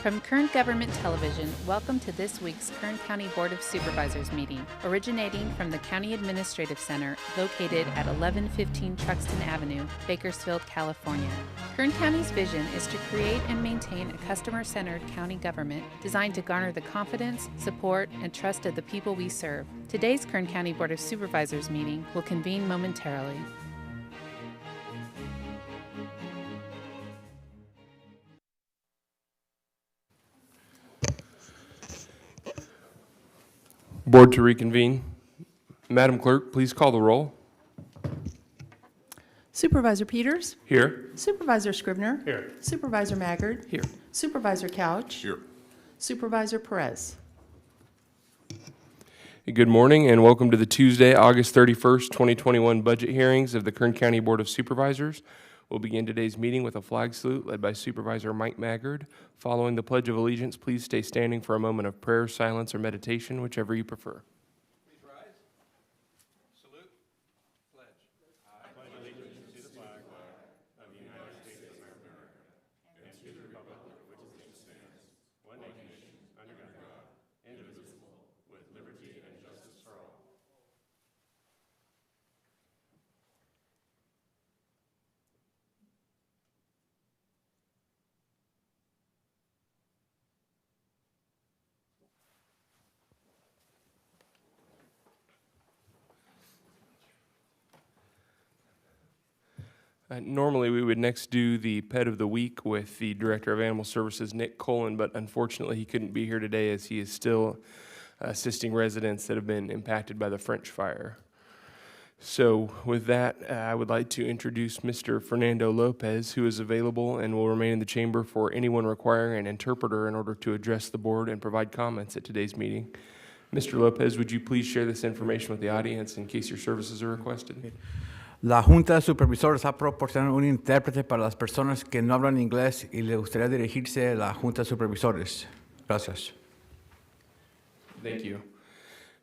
From Kern Government Television, welcome to this week's Kern County Board of Supervisors meeting, originating from the County Administrative Center located at 1115 Truxtun Avenue, Bakersfield, California. Kern County's vision is to create and maintain a customer-centered county government designed to garner the confidence, support, and trust of the people we serve. Today's Kern County Board of Supervisors meeting will convene momentarily. Board to reconvene. Madam Clerk, please call the roll. Supervisor Peters? Here. Supervisor Scribner? Here. Supervisor Maggard? Here. Supervisor Couch? Here. Supervisor Perez? Good morning and welcome to the Tuesday, August 31st, 2021 budget hearings of the Kern County Board of Supervisors. We'll begin today's meeting with a flag salute led by Supervisor Mike Maggard. Following the Pledge of Allegiance, please stay standing for a moment of prayer, silence, or meditation, whichever you prefer. Please rise. Salute. Pledge. I pledge allegiance to the flag of the United States of America and to the republic for which it stands, one nation, under God, indivisible, with liberty and justice for all. Normally, we would next do the Pet of the Week with the Director of Animal Services, Nick Colin, but unfortunately he couldn't be here today as he is still assisting residents that have been impacted by the French fire. So with that, I would like to introduce Mr. Fernando Lopez, who is available and will remain in the chamber for anyone requiring an interpreter in order to address the board and provide comments at today's meeting. Mr. Lopez, would you please share this information with the audience in case your services are requested? La Junta de Supervisores ha proporcionado un intérprete para las personas que no hablan inglés y le gustaría dirigirse a la Junta de Supervisores. Gracias. Thank you.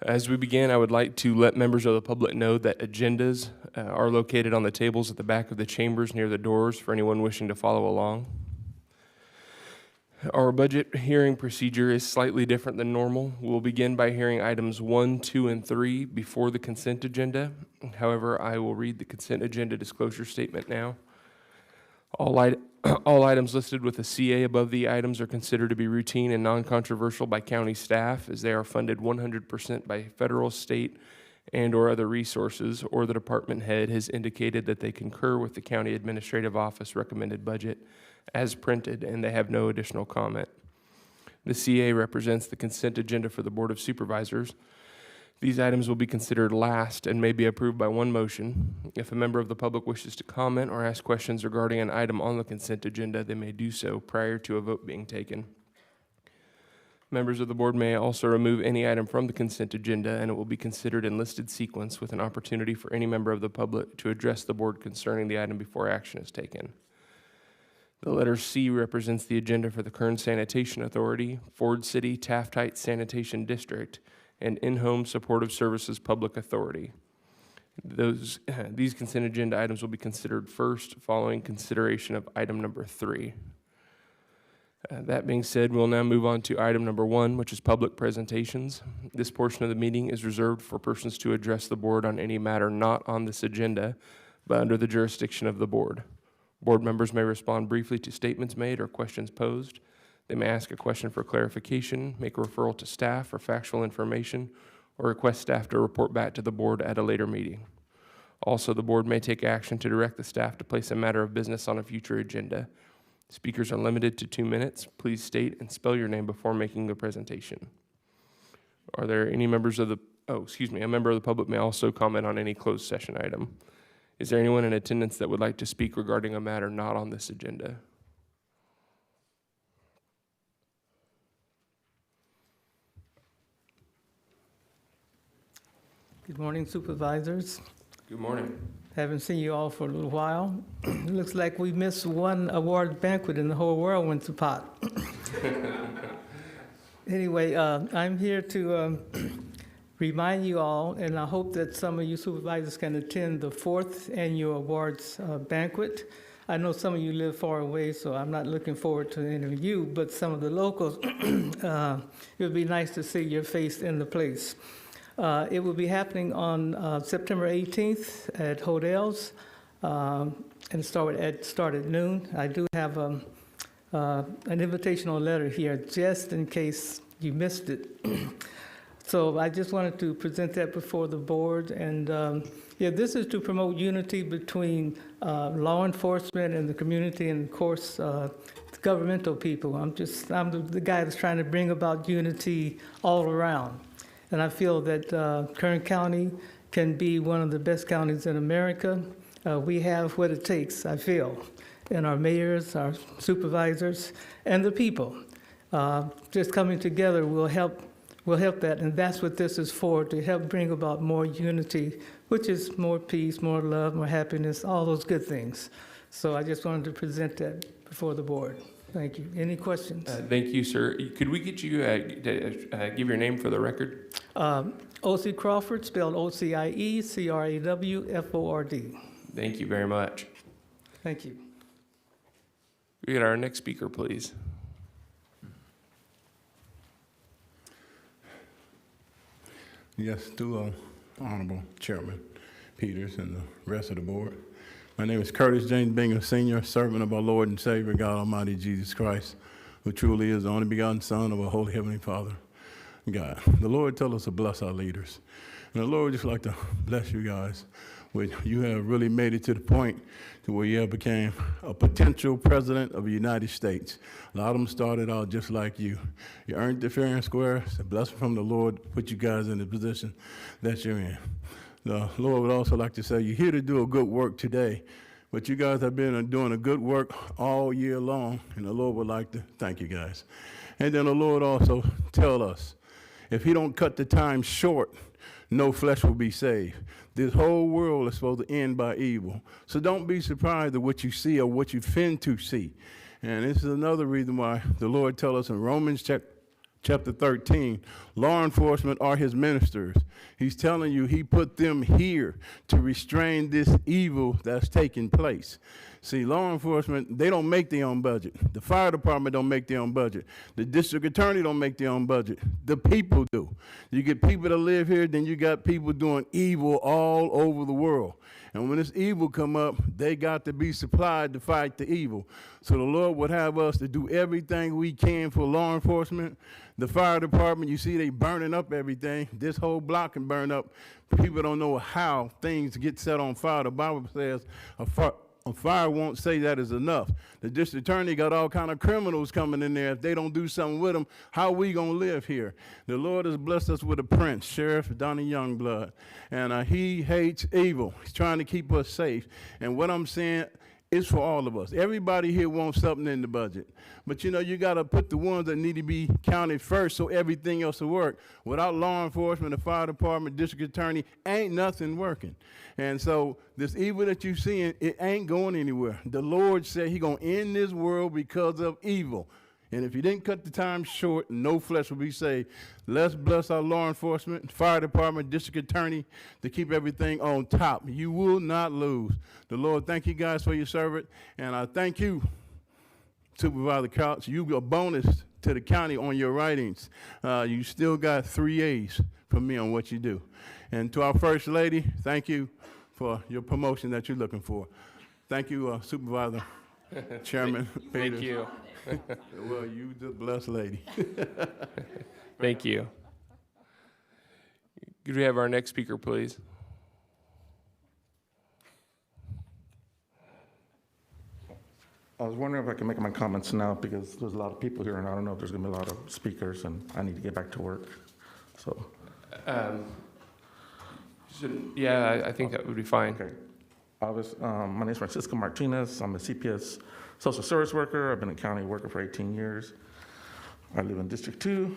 As we begin, I would like to let members of the public know that agendas are located on the tables at the back of the chambers near the doors for anyone wishing to follow along. Our budget hearing procedure is slightly different than normal. We'll begin by hearing items 1, 2, and 3 before the consent agenda. However, I will read the consent agenda disclosure statement now. All items listed with a CA above the items are considered to be routine and non-controversial by county staff as they are funded 100% by federal, state, and or other resources, or the department head has indicated that they concur with the county administrative office recommended budget as printed, and they have no additional comment. The CA represents the consent agenda for the Board of Supervisors. These items will be considered last and may be approved by one motion. If a member of the public wishes to comment or ask questions regarding an item on the consent agenda, they may do so prior to a vote being taken. Members of the board may also remove any item from the consent agenda, and it will be considered in listed sequence with an opportunity for any member of the public to address the board concerning the item before action is taken. The letter C represents the agenda for the Kern Sanitation Authority, Ford City Taft Heights Sanitation District, and In-Home Supportive Services Public Authority. These consent agenda items will be considered first following consideration of item number 3. That being said, we'll now move on to item number 1, which is public presentations. This portion of the meeting is reserved for persons to address the board on any matter not on this agenda, but under the jurisdiction of the board. Board members may respond briefly to statements made or questions posed. They may ask a question for clarification, make a referral to staff for factual information, or request staff to report back to the board at a later meeting. Also, the board may take action to direct the staff to place a matter of business on a future agenda. Speakers are limited to 2 minutes. Please state and spell your name before making the presentation. Are there any members of the, a member of the public may also comment on any closed session item. Is there anyone in attendance that would like to speak regarding a matter not on this agenda? Good morning, supervisors. Good morning. Haven't seen you all for a little while. It looks like we missed one award banquet and the whole world went to pot. Anyway, I'm here to remind you all, and I hope that some of you supervisors can attend the 4th annual awards banquet. I know some of you live far away, so I'm not looking forward to interviewing you, but some of the locals, it would be nice to see your face in the place. It will be happening on September 18th at Hotels, and start at noon. I do have an invitational letter here just in case you missed it. So I just wanted to present that before the board. And yeah, this is to promote unity between law enforcement and the community, and of course, governmental people. I'm the guy that's trying to bring about unity all around. And I feel that Kern County can be one of the best counties in America. We have what it takes, I feel, in our mayors, our supervisors, and the people. Just coming together will help that, and that's what this is for, to help bring about more unity, which is more peace, more love, more happiness, all those good things. So I just wanted to present that before the board. Thank you. Any questions? Thank you, sir. Could we get you to give your name for the record? O.C. Crawford, spelled O-C-I-E-C-R-A-W-F-O-R-D. Thank you very much. Thank you. We get our next speaker, please. Yes, to Honorable Chairman Peters and the rest of the board. My name is Curtis James Bingham, Sr., servant of our Lord and Savior, God Almighty Jesus Christ, who truly is the only begotten Son of our Holy Heavenly Father, God. The Lord told us to bless our leaders. And the Lord would just like to bless you guys. You have really made it to the point to where you have became a potential president of the United States. A lot of them started out just like you. You earned the fair and square. It's a blessing from the Lord to put you guys in the position that you're in. The Lord would also like to say you're here to do a good work today, but you guys have been doing a good work all year long, and the Lord would like to thank you guys. And then the Lord also tell us, if he don't cut the time short, no flesh will be saved. This whole world is supposed to end by evil. So don't be surprised at what you see or what you fin to see. And this is another reason why the Lord tells us in Romans chapter 13, law enforcement are his ministers. He's telling you he put them here to restrain this evil that's taking place. See, law enforcement, they don't make their own budget. The fire department don't make their own budget. The district attorney don't make their own budget. The people do. You get people that live here, then you got people doing evil all over the world. And when this evil come up, they got to be supplied to fight the evil. So the Lord would have us to do everything we can for law enforcement. The fire department, you see they burning up everything. This whole block can burn up. People don't know how things get set on fire. The Bible says a fire won't say that is enough. The district attorney got all kind of criminals coming in there. If they don't do something with them, how we going to live here? The Lord has blessed us with a prince, Sheriff Donnie Youngblood, and he hates evil. He's trying to keep us safe. And what I'm saying is for all of us. Everybody here wants something in the budget. But, you know, you got to put the ones that need to be counted first so everything else will work. Without law enforcement, the fire department, district attorney, ain't nothing working. And so this evil that you're seeing, it ain't going anywhere. The Lord said he going to end this world because of evil. And if you didn't cut the time short, no flesh will be saved. Let's bless our law enforcement, fire department, district attorney to keep everything on top. You will not lose. The Lord, thank you guys for your service. And I thank you, Supervisor Couch. You a bonus to the county on your writings. You still got 3 A's from me on what you do. And to our First Lady, thank you for your promotion that you're looking for. Thank you, Supervisor Chairman Peters. Thank you. Well, you the blessed lady. Thank you. Could we have our next speaker, please? I was wondering if I can make my comments now because there's a lot of people here and I don't know if there's going to be a lot of speakers and I need to get back to work. So, Yeah, I think that would be fine. okay. My name is Francisco Martinez. I'm a CPS social service worker. I've been a county worker for 18 years. I live in District 2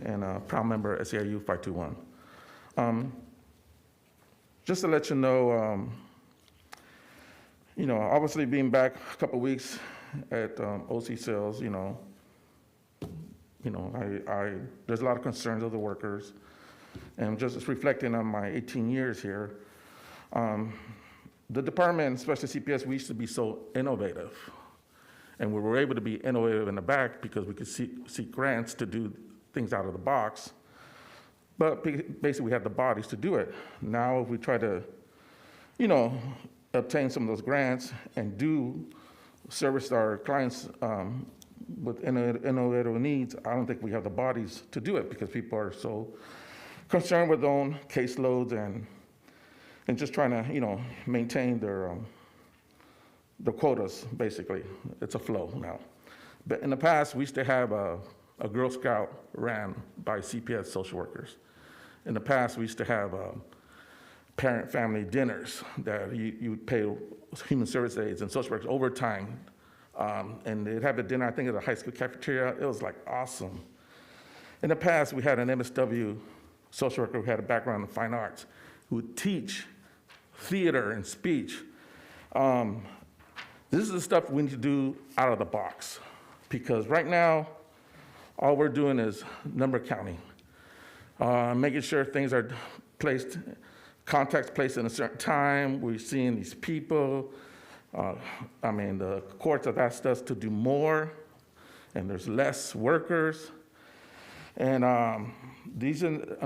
and a proud member of SEIU 521. Just to let you know, obviously being back a couple of weeks at OC sales, there's a lot of concerns of the workers. And just reflecting on my 18 years here, the department, especially CPS, we used to be so innovative. And we were able to be innovative in the back because we could seek grants to do things out of the box. But basically, we had the bodies to do it. Now, if we try to, obtain some of those grants and do service our clients with innovative needs, I don't think we have the bodies to do it because people are so concerned with their own caseloads and just trying to, maintain their quotas, basically. It's a flow now. But in the past, we used to have a Girl Scout ran by CPS social workers. In the past, we used to have parent-family dinners that you would pay human service aides and social workers overtime. And they'd have a dinner, I think, at a high school cafeteria. It was like awesome. In the past, we had an MSW social worker who had a background in fine arts who would teach theater and speech. This is the stuff we need to do out of the box. Because right now, all we're doing is number counting. Making sure things are placed, contacts placed in a certain time. We're seeing these people. The courts have asked us to do more, and there's less workers. And I'm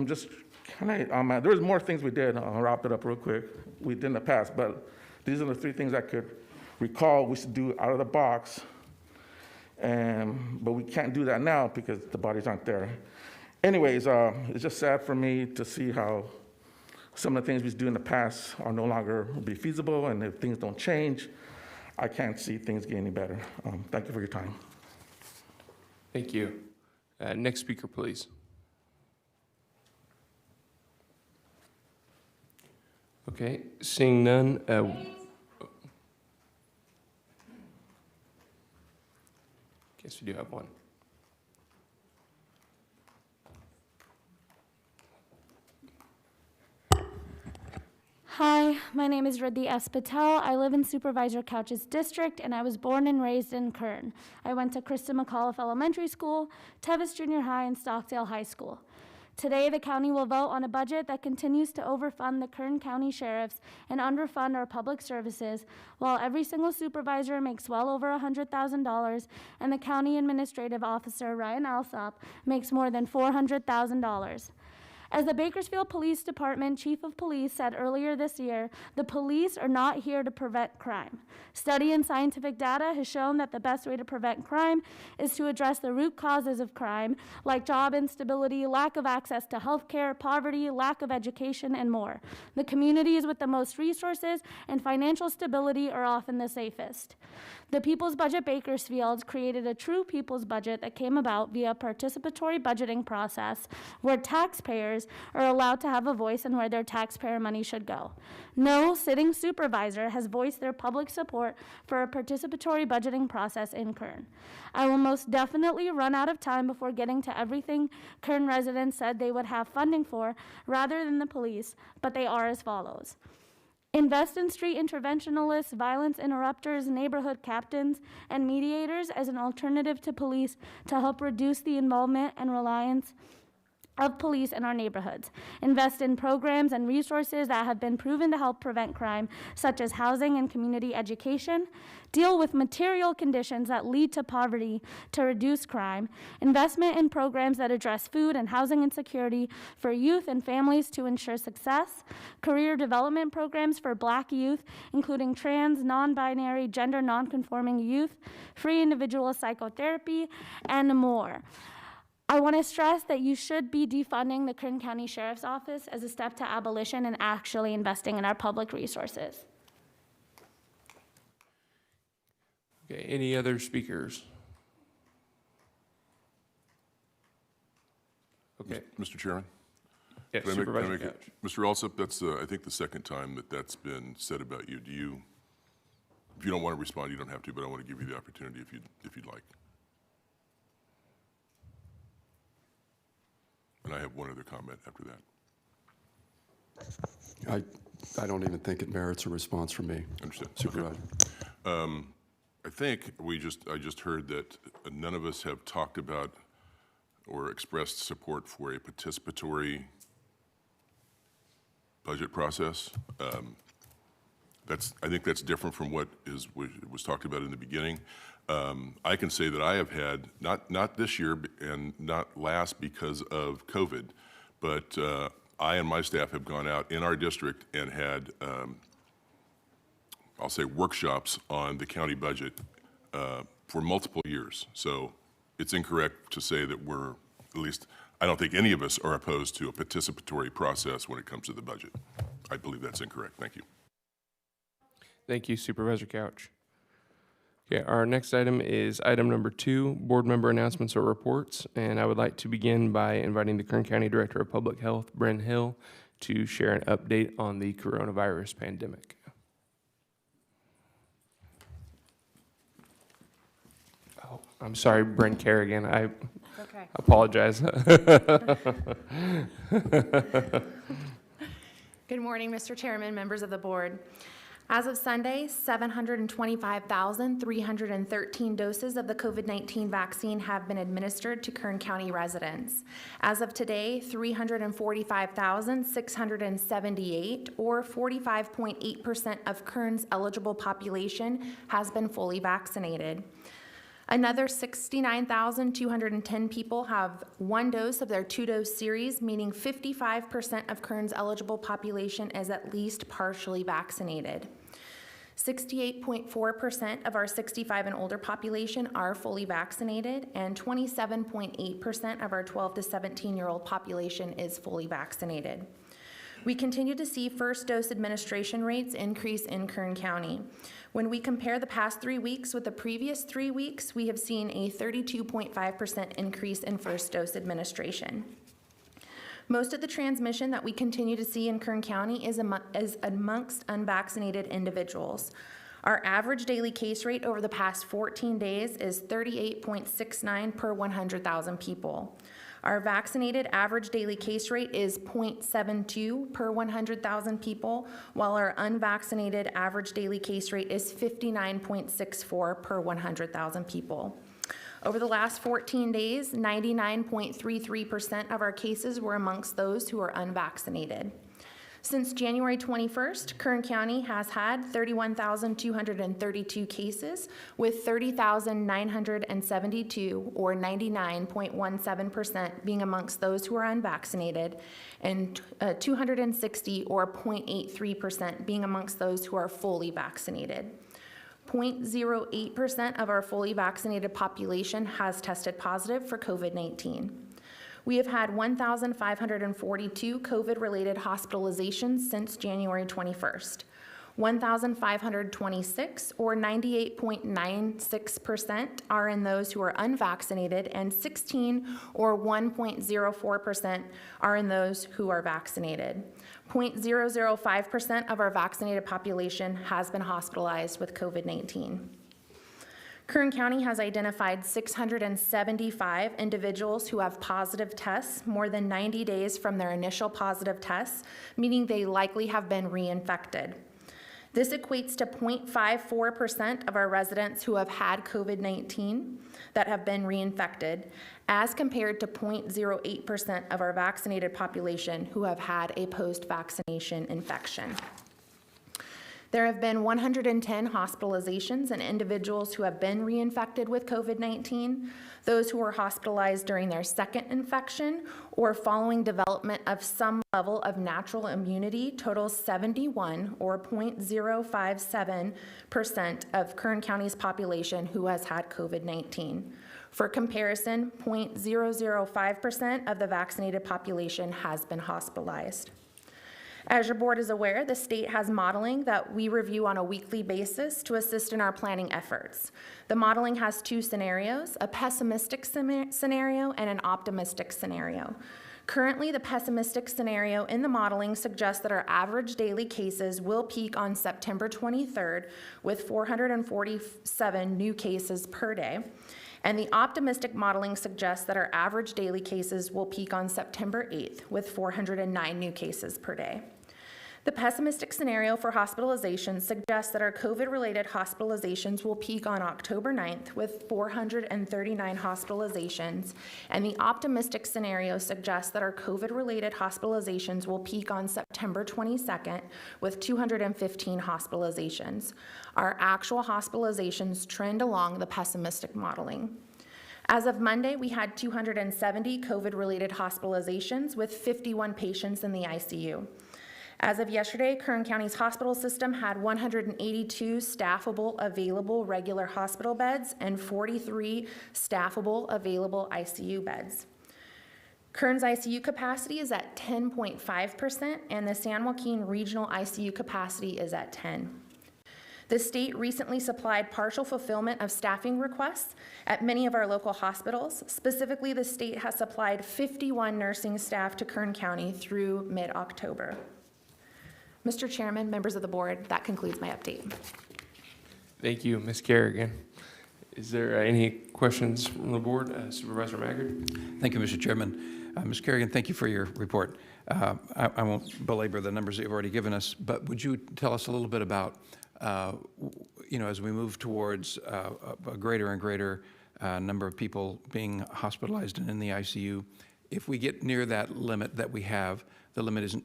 just kind of, there's more things we did. I'll wrap it up real quick. We did in the past, but these are the 3 things I could recall we should do out of the box. But we can't do that now because the bodies aren't there. Anyways, it's just sad for me to see how some of the things we do in the past are no longer be feasible, and if things don't change, I can't see things getting any better. Thank you for your time. Thank you. Next speaker, please. Okay, seeing none. Guess we do have one. Hi, my name is Riddhi S. Patel. I live in Supervisor Couch's district, and I was born and raised in Kern. I went to Krista McAuliffe Elementary School, Tevis Junior High, and Stockdale High School. Today, the county will vote on a budget that continues to overfund the Kern County Sheriffs and underfund our public services, while every single supervisor makes well over $100,000, and the county administrative officer, Ryan Alsop, makes more than $400,000. As the Bakersfield Police Department Chief of Police said earlier this year, the police are not here to prevent crime. Study and scientific data has shown that the best way to prevent crime is to address the root causes of crime, like job instability, lack of access to health care, poverty, lack of education, and more. The communities with the most resources and financial stability are often the safest. The People's Budget Bakersfield created a true people's budget that came about via a participatory budgeting process where taxpayers are allowed to have a voice in where their taxpayer money should go. No sitting supervisor has voiced their public support for a participatory budgeting process in Kern. I will most definitely run out of time before getting to everything Kern residents said they would have funding for rather than the police, but they are as follows. Invest in street interventionalists, violence interrupters, neighborhood captains, and mediators as an alternative to police to help reduce the involvement and reliance of police in our neighborhoods. Invest in programs and resources that have been proven to help prevent crime, such as housing and community education. Deal with material conditions that lead to poverty to reduce crime. Investment in programs that address food and housing insecurity for youth and families to ensure success. Career development programs for Black youth, including trans, non-binary, gender non-conforming youth, free individual psychotherapy, and more. I want to stress that you should be defunding the Kern County Sheriff's Office as a step to abolition and actually investing in our public resources. Okay, any other speakers? Okay. Mr. Chairman? Yes, Can I Supervisor make Couch. Mr. Alsop, that's, I think, the second time that that's been said about you. If you don't want to respond, you don't have to, but I want to give you the opportunity if you'd like. And I have one other comment after that. I don't even think it merits a response from me. Understood. Supervisor. Okay. I think I just heard that none of us have talked about or expressed support for a participatory budget process. I think that's different from what was talked about in the beginning. I can say that I have had, not this year and not last because of COVID, but I and my staff have gone out in our district and had, I'll say, workshops on the county budget for multiple years. So it's incorrect to say that we're, at least, I don't think any of us are opposed to a participatory process when it comes to the budget. I believe that's incorrect. Thank you. Thank you, Supervisor Couch. Okay, our next item is item number 2, board member announcements or reports. And I would like to begin by inviting the Kern County Director of Public Health, Bryn Hill, to share an update on the coronavirus pandemic. Oh, I'm sorry, Bryn Kerrigan. I apologize. Good morning, Mr. Chairman, members of the board. As of Sunday, 725,313 doses of the COVID-19 vaccine have been administered to Kern County residents. As of today, 345,678, or 45.8% of Kern's eligible population, has been fully vaccinated. Another 69,210 people have 1 dose of their 2-dose series, meaning 55% of Kern's eligible population is at least partially vaccinated. 68.4% of our 65 and older population are fully vaccinated, and 27.8% of our 12 to 17-year-old population is fully vaccinated. We continue to see first dose administration rates increase in Kern County. When we compare the past 3 weeks with the previous 3 weeks, we have seen a 32.5% increase in first dose administration. Most of the transmission that we continue to see in Kern County is amongst unvaccinated individuals. Our average daily case rate over the past 14 days is 38.69 per 100,000 people. Our vaccinated average daily case rate is 0.72 per 100,000 people, while our unvaccinated average daily case rate is 59.64 per 100,000 people. Over the last 14 days, 99.33% of our cases were amongst those who are unvaccinated. Since January 21st, Kern County has had 31,232 cases, with 30,972, or 99.17%, being amongst those who are unvaccinated, and 260, or 0.83%, being amongst those who are fully vaccinated. 0.08% of our fully vaccinated population has tested positive for COVID-19. We have had 1,542 COVID-related hospitalizations since January 21st. 1,526, or 98.96%, are in those who are unvaccinated, and 16, or 1.04%, are in those who are vaccinated. 0.005% of our vaccinated population has been hospitalized with COVID-19. Kern County has identified 675 individuals who have positive tests more than 90 days from their initial positive tests, meaning they likely have been reinfected. This equates to 0.54% of our residents who have had COVID-19 that have been reinfected, as compared to 0.08% of our vaccinated population who have had a post-vaccination infection. There have been 110 hospitalizations and individuals who have been reinfected with COVID-19. Those who were hospitalized during their second infection or following development of some level of natural immunity totals 71, or 0.057% of Kern County's population who has had COVID-19. For comparison, 0.005% of the vaccinated population has been hospitalized. As your board is aware, the state has modeling that we review on a weekly basis to assist in our planning efforts. The modeling has 2 scenarios, a pessimistic scenario and an optimistic scenario. Currently, the pessimistic scenario in the modeling suggests that our average daily cases will peak on September 23rd with 447 new cases per day. And the optimistic modeling suggests that our average daily cases will peak on September 8th with 409 new cases per day. The pessimistic scenario for hospitalizations suggests that our COVID-related hospitalizations will peak on October 9th with 439 hospitalizations, and the optimistic scenario suggests that our COVID-related hospitalizations will peak on September 22nd with 215 hospitalizations. Our actual hospitalizations trend along the pessimistic modeling. As of Monday, we had 270 COVID-related hospitalizations with 51 patients in the ICU. As of yesterday, Kern County's hospital system had 182 staffable available regular hospital beds and 43 staffable available ICU beds. Kern's ICU capacity is at 10.5%, and the San Joaquin Regional ICU capacity is at 10%. The state recently supplied partial fulfillment of staffing requests at many of our local hospitals. Specifically, the state has supplied 51 nursing staff to Kern County through mid-October. Mr. Chairman, members of the board, that concludes my update. Thank you, Ms. Kerrigan. Is there any questions from the board? Supervisor Maggard? Thank you, Mr. Chairman. Ms. Kerrigan, thank you for your report. I won't belabor the numbers that you've already given us, but would you tell us a little bit about, as we move towards a greater and greater number of people being hospitalized and in the ICU, if we get near that limit that we have, the limit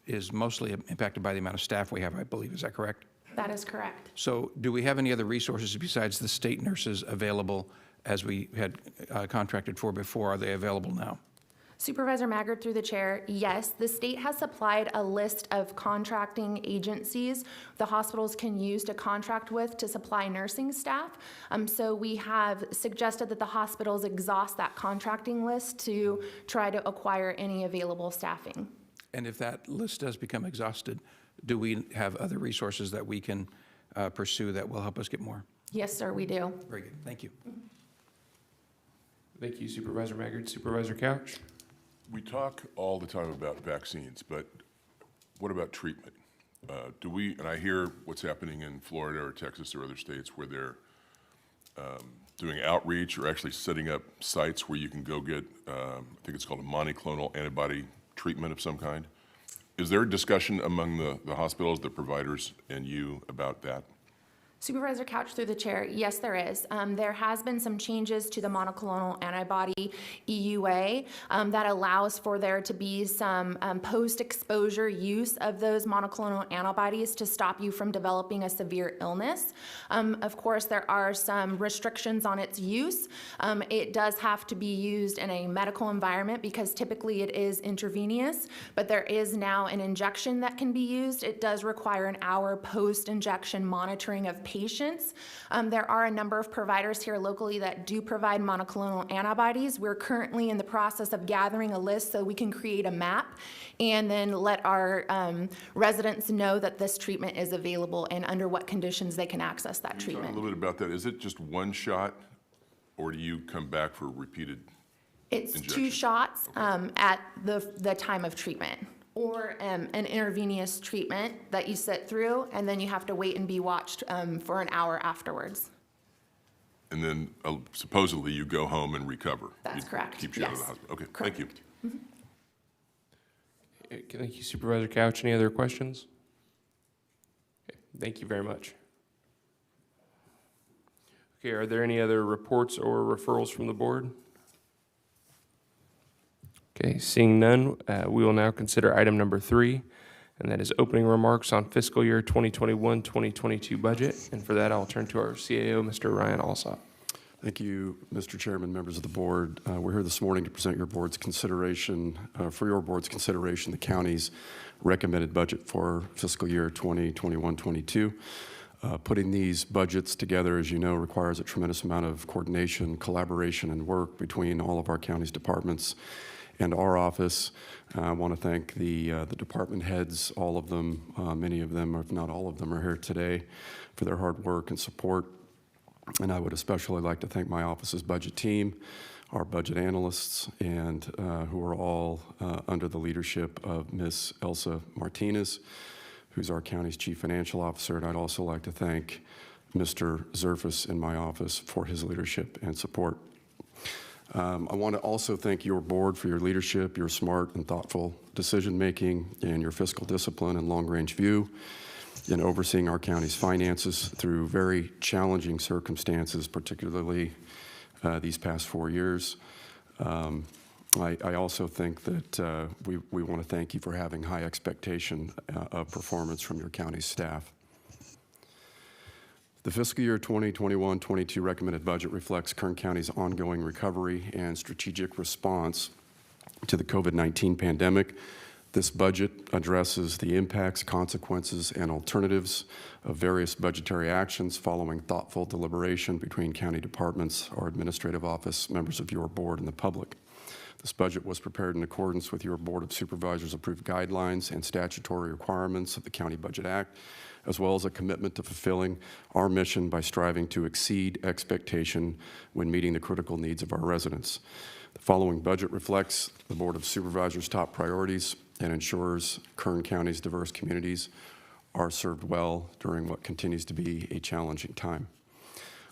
is mostly impacted by the amount of staff we have, I believe. Is that correct? That is correct. So do we have any other resources besides the state nurses available as we had contracted for before? Are they available now? Supervisor Maggard, through the chair, yes, the state has supplied a list of contracting agencies the hospitals can use to contract with to supply nursing staff. So we have suggested that the hospitals exhaust that contracting list to try to acquire any available staffing. And if that list does become exhausted, do we have other resources that we can pursue that will help us get more? Yes, sir, we do. Very good. Thank you. Thank you, Supervisor Maggard. Supervisor Couch? We talk all the time about vaccines, but what about treatment? And I hear what's happening in Florida or Texas or other states where they're doing outreach or actually setting up sites where you can go get, I think it's called a monoclonal antibody treatment of some kind. Is there a discussion among the hospitals, the providers, and you about that? Supervisor Couch, through the chair, yes, there is. There has been some changes to the monoclonal antibody EUA that allows for there to be some post-exposure use of those monoclonal antibodies to stop you from developing a severe illness. Of course, there are some restrictions on its use. It does have to be used in a medical environment because typically it is intravenous, but there is now an injection that can be used. It does require an hour post-injection monitoring of patients. There are a number of providers here locally that do provide monoclonal antibodies. We're currently in the process of gathering a list so we can create a map and then let our residents know that this treatment is available and under what conditions they can access that treatment. Talk a little bit about that. Is it just one shot, or do you come back for repeated It's 2 shots at the time of treatment, or an intravenous treatment that you sit through, and then you have to wait and be watched for an hour afterwards. And then supposedly you go home and recover. That's correct. Keeps you out of the Yes. hospital. Okay, Correct. thank you. Thank you, Supervisor Couch. Any other questions? Okay, thank you very much. Okay, are there any other reports or referrals from the board? Okay, seeing none, we will now consider item number 3, and that is opening remarks on fiscal year 2021-2022 budget. And for that, I'll turn to our CAO, Mr. Ryan Alsop. Thank you, Mr. Chairman, members of the board. We're here this morning to present your board's consideration, the county's recommended budget for fiscal year 2021-22. Putting these budgets together, as you know, requires a tremendous amount of coordination, collaboration, and work between all of our county's departments and our office. I want to thank the department heads, all of them, many of them, if not all of them, are here today for their hard work and support. And I would especially like to thank my office's budget team, our budget analysts, and who are all under the leadership of Ms. Elsa Martinez, who's our county's chief financial officer. And I'd also like to thank Mr. Zerfus in my office for his leadership and support. I want to also thank your board for your leadership, your smart and thoughtful decision-making, and your fiscal discipline and long-range view in overseeing our county's finances through very challenging circumstances, particularly these past 4 years. I also think that we want to thank you for having high expectation of performance from your county staff. The fiscal year 2021-22 recommended budget reflects Kern County's ongoing recovery and strategic response to the COVID-19 pandemic. This budget addresses the impacts, consequences, and alternatives of various budgetary actions following thoughtful deliberation between county departments, our administrative office, members of your board, and the public. This budget was prepared in accordance with your Board of Supervisors approved guidelines and statutory requirements of the County Budget Act, as well as a commitment to fulfilling our mission by striving to exceed expectation when meeting the critical needs of our residents. The following budget reflects the Board of Supervisors' top priorities and ensures Kern County's diverse communities are served well during what continues to be a challenging time.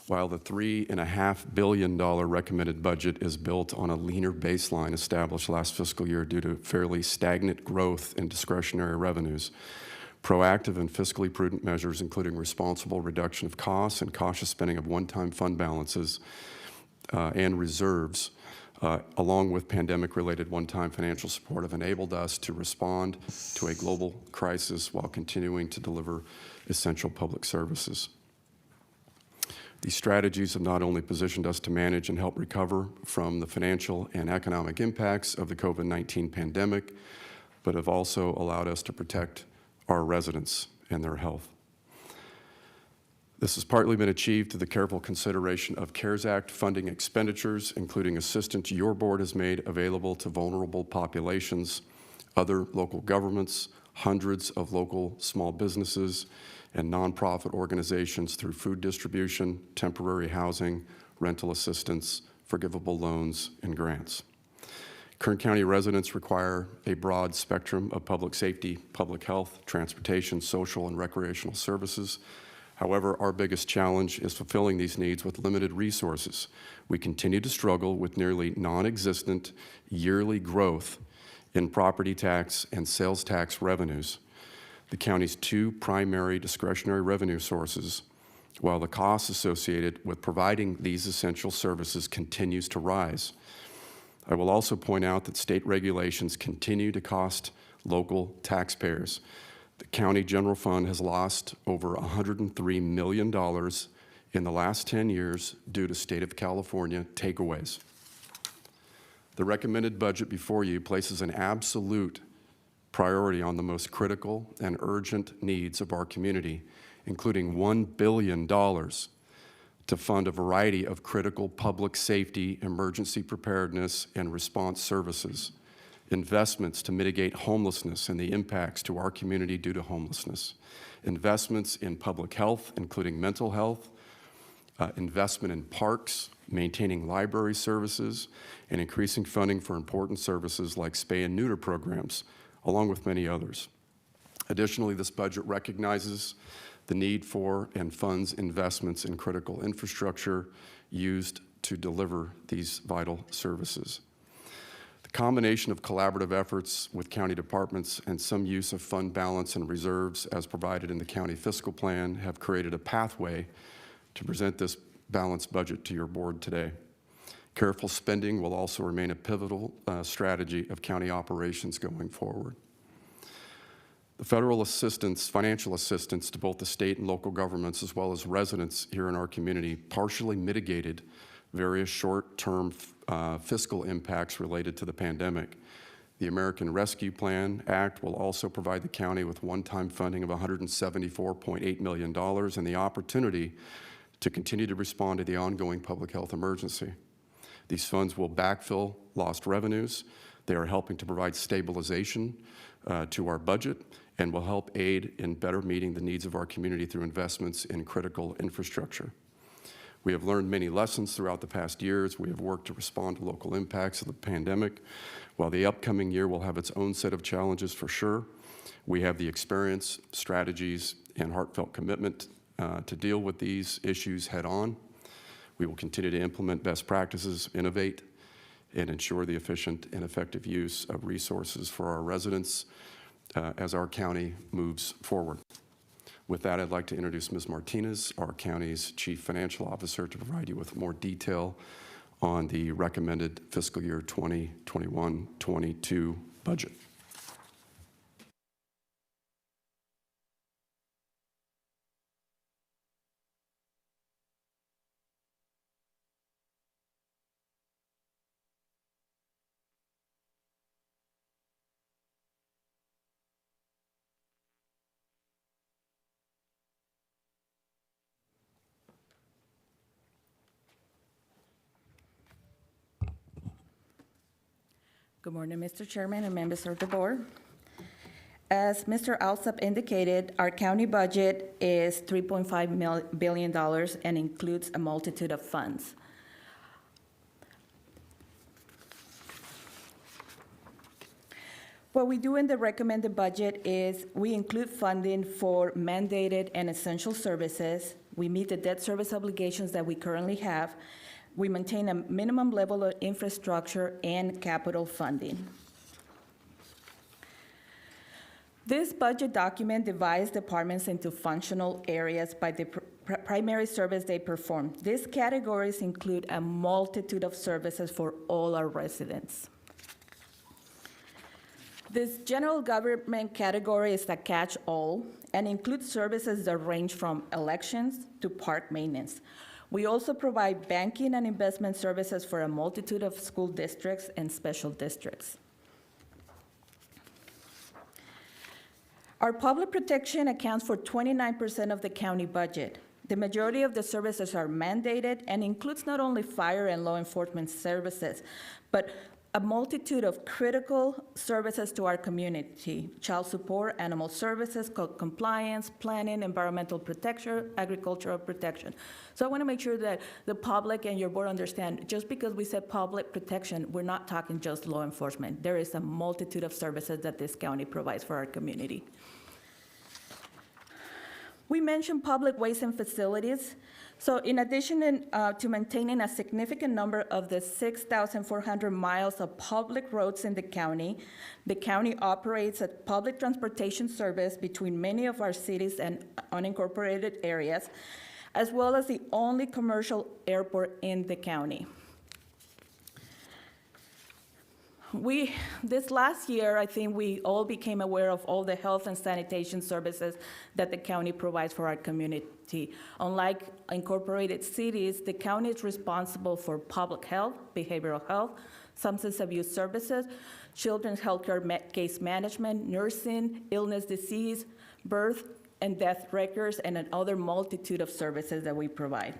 While the $3.5 billion recommended budget is built on a leaner baseline established last fiscal year due to fairly stagnant growth in discretionary revenues, proactive and fiscally prudent measures, including responsible reduction of costs and cautious spending of one-time fund balances and reserves, along with pandemic-related one-time financial support, have enabled us to respond to a global crisis while continuing to deliver essential public services. These strategies have not only positioned us to manage and help recover from the financial and economic impacts of the COVID-19 pandemic, but have also allowed us to protect our residents and their health. This has partly been achieved through the careful consideration of CARES Act funding expenditures, including assistance your board has made available to vulnerable populations, other local governments, hundreds of local small businesses, and nonprofit organizations through food distribution, temporary housing, rental assistance, forgivable loans, and grants. Kern County residents require a broad spectrum of public safety, public health, transportation, social, and recreational services. However, our biggest challenge is fulfilling these needs with limited resources. We continue to struggle with nearly non-existent yearly growth in property tax and sales tax revenues, the county's two primary discretionary revenue sources, while the costs associated with providing these essential services continues to rise. I will also point out that state regulations continue to cost local taxpayers. The county general fund has lost over $103 million in the last 10 years due to state of California takeaways. The recommended budget before you places an absolute priority on the most critical and urgent needs of our community, including $1 billion to fund a variety of critical public safety, emergency preparedness, and response services, investments to mitigate homelessness and the impacts to our community due to homelessness, investments in public health, including mental health, investment in parks, maintaining library services, and increasing funding for important services like spay and neuter programs, along with many others. Additionally, this budget recognizes the need for and funds investments in critical infrastructure used to deliver these vital services. The combination of collaborative efforts with county departments and some use of fund balance and reserves as provided in the county fiscal plan have created a pathway to present this balanced budget to your board today. Careful spending will also remain a pivotal strategy of county operations going forward. The federal assistance, financial assistance to both the state and local governments, as well as residents here in our community, partially mitigated various short-term fiscal impacts related to the pandemic. The American Rescue Plan Act will also provide the county with one-time funding of $174.8 million and the opportunity to continue to respond to the ongoing public health emergency. These funds will backfill lost revenues. They are helping to provide stabilization to our budget and will help aid in better meeting the needs of our community through investments in critical infrastructure. We have learned many lessons throughout the past years. We have worked to respond to local impacts of the pandemic. While the upcoming year will have its own set of challenges for sure, we have the experience, strategies, and heartfelt commitment to deal with these issues head on. We will continue to implement best practices, innovate, and ensure the efficient and effective use of resources for our residents as our county moves forward. With that, I'd like to introduce Ms. Martinez, our county's Chief Financial Officer, to provide you with more detail on the recommended fiscal year 2021-22 budget. Good morning, Mr. Chairman and members of the board. As Mr. Alsop indicated, our county budget is $3.5 billion and includes a multitude of funds. What we do in the recommended budget is we include funding for mandated and essential services. We meet the debt service obligations that we currently have. We maintain a minimum level of infrastructure and capital funding. This budget document divides departments into functional areas by the primary service they perform. These categories include a multitude of services for all our residents. This general government category is a catch-all and includes services that range from elections to park maintenance. We also provide banking and investment services for a multitude of school districts and special districts. Our public protection accounts for 29% of the county budget. The majority of the services are mandated and includes not only fire and law enforcement services, but a multitude of critical services to our community: child support, animal services, compliance, planning, environmental protection, agricultural protection. So I want to make sure that the public and your board understand, just because we said public protection, we're not talking just law enforcement. There is a multitude of services that this county provides for our community. We mentioned public ways and facilities. So in addition to maintaining a significant number of the 6,400 miles of public roads in the county operates a public transportation service between many of our cities and unincorporated areas, as well as the only commercial airport in the county. This last year, I think we all became aware of all the health and sanitation services that the county provides for our community. Unlike incorporated cities, the county is responsible for public health, behavioral health, substance abuse services, children's healthcare case management, nursing, illness, disease, birth and death records, and an other multitude of services that we provide.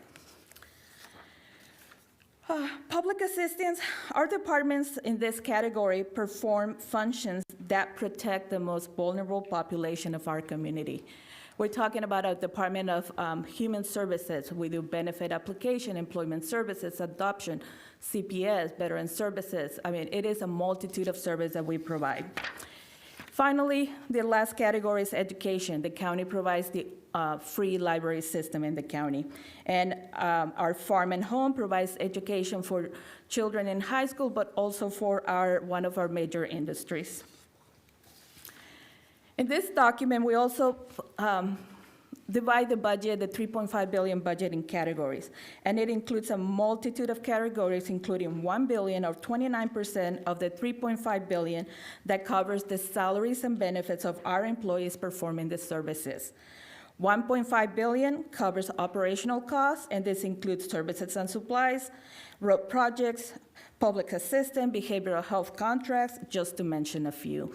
Public assistance, our departments in this category perform functions that protect the most vulnerable population of our community. We're talking about a Department of Human Services. We do benefit application, employment services, adoption, CPS, veteran services. I mean, it is a multitude of services that we provide. Finally, the last category is education. The county provides the free library system in the county. And our farm and home provides education for children in high school, but also for one of our major industries. In this document, we also divide the budget, the $3.5 billion budget, in categories. And it includes a multitude of categories, including $1 billion, or 29% of the $3.5 billion, that covers the salaries and benefits of our employees performing the services. $1.5 billion covers operational costs, and this includes services and supplies, road projects, public assistance, behavioral health contracts, just to mention a few.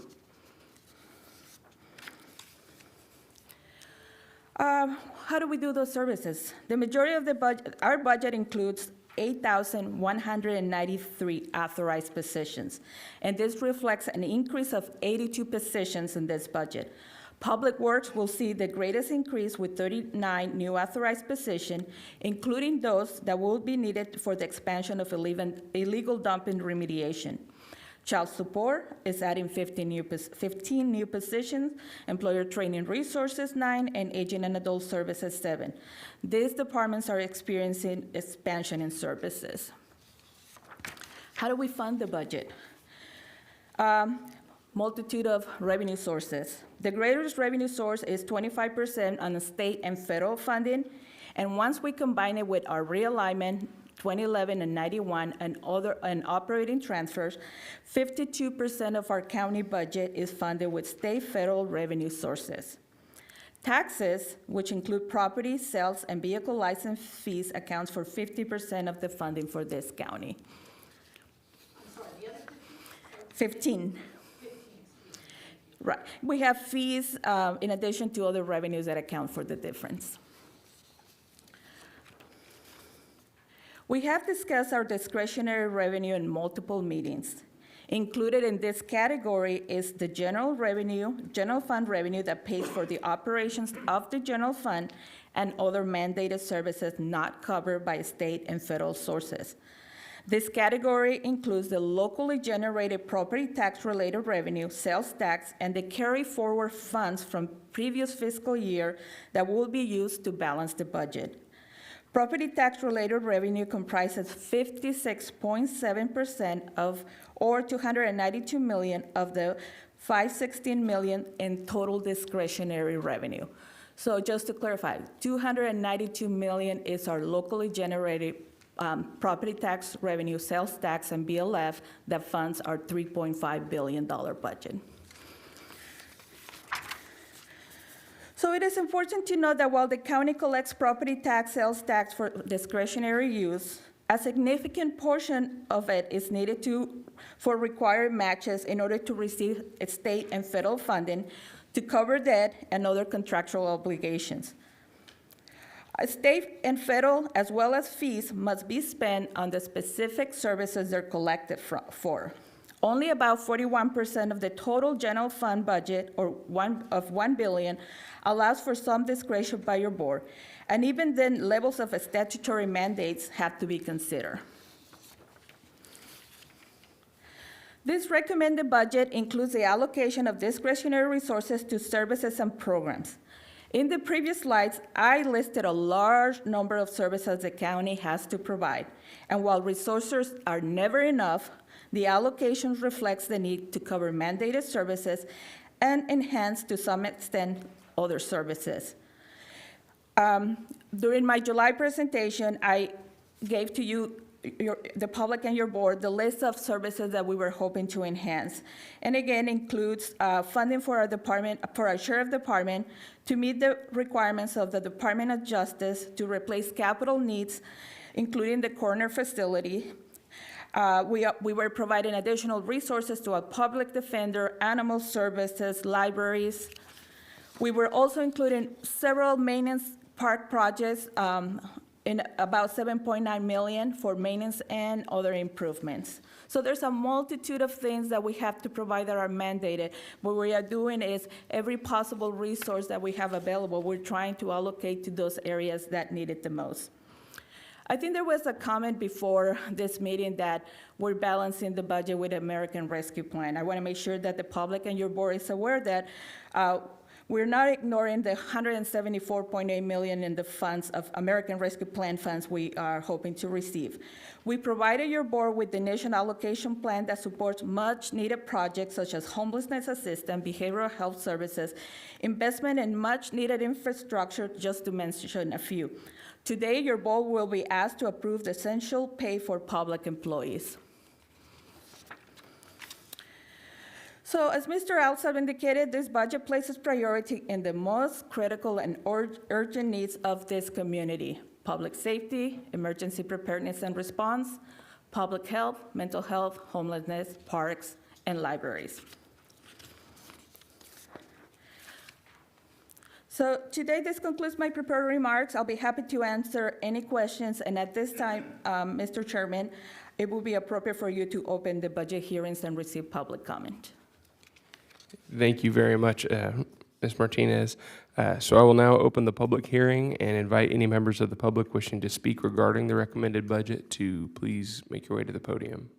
How do we do those services? The majority of the budget, our budget includes 8,193 authorized positions, and this reflects an increase of 82 positions in this budget. Public Works will see the greatest increase with 39 new authorized positions, including those that will be needed for the expansion of illegal dumping remediation. Child Support is adding 15 new positions, Employer Training Resources 9, and Aging and Adult Services 7. These departments are experiencing expansion in services. How do we fund the budget? Multitude of revenue sources. The greatest revenue source is 25% on the state and federal funding, and once we combine it with our realignment, 2011 and 91, and operating transfers, 52% of our county budget is funded with state federal revenue sources. Taxes, which include property, sales, and vehicle license fees, accounts for 50% of the funding for this county. 15. Right. We have fees in addition to other revenues that account for the difference. We have discussed our discretionary revenue in multiple meetings. Included in this category is the general fund revenue that pays for the operations of the general fund and other mandated services not covered by state and federal sources. This category includes the locally generated property tax-related revenue, sales tax, and the carry-forward funds from previous fiscal year that will be used to balance the budget. Property tax-related revenue comprises 56.7% of, or $292 million of the $516 million in total discretionary revenue. So just to clarify, $292 million is our locally generated property tax revenue, sales tax, and BLF that funds our $3.5 billion budget. So it is important to note that while the county collects property tax, sales tax for discretionary use, a significant portion of it is needed for required matches in order to receive state and federal funding to cover debt and other contractual obligations. State and federal, as well as fees, must be spent on the specific services they're collected for. Only about 41% of the total general fund budget, of $1 billion, allows for some discretion by your board, and even then, levels of statutory mandates have to be considered. This recommended budget includes the allocation of discretionary resources to services and programs. In the previous slides, I listed a large number of services the county has to provide, and while resources are never enough, the allocation reflects the need to cover mandated services and enhance, to some extent, other services. During my July presentation, I gave to you, the public and your board, the list of services that we were hoping to enhance. And again, includes funding for our department, for our sheriff department, to meet the requirements of the Department of Justice to replace capital needs, including the coroner facility. We were providing additional resources to a public defender, animal services, libraries. We were also including several maintenance park projects in about $7.9 million for maintenance and other improvements. So there's a multitude of things that we have to provide that are mandated. What we are doing is every possible resource that we have available, we're trying to allocate to those areas that need it the most. I think there was a comment before this meeting that we're balancing the budget with the American Rescue Plan. I want to make sure that the public and your board is aware that we're not ignoring the $174.8 million in the funds of American Rescue Plan funds we are hoping to receive. We provided your board with the national allocation plan that supports much needed projects such as homelessness assistance, behavioral health services, investment in much needed infrastructure, just to mention a few. Today, your board will be asked to approve the essential pay for public employees. So as Mr. Alsop indicated, this budget places priority in the most critical and urgent needs of this community: public safety, emergency preparedness and response, public health, mental health, homelessness, parks, and libraries. So today, this concludes my prepared remarks. I'll be happy to answer any questions, and at this time, Mr. Chairman, it will be appropriate for you to open the budget hearings and receive public comment. Thank you very much, Ms. Martinez. So I will now open the public hearing and invite any members of the public wishing to speak regarding the recommended budget to please make your way to the podium.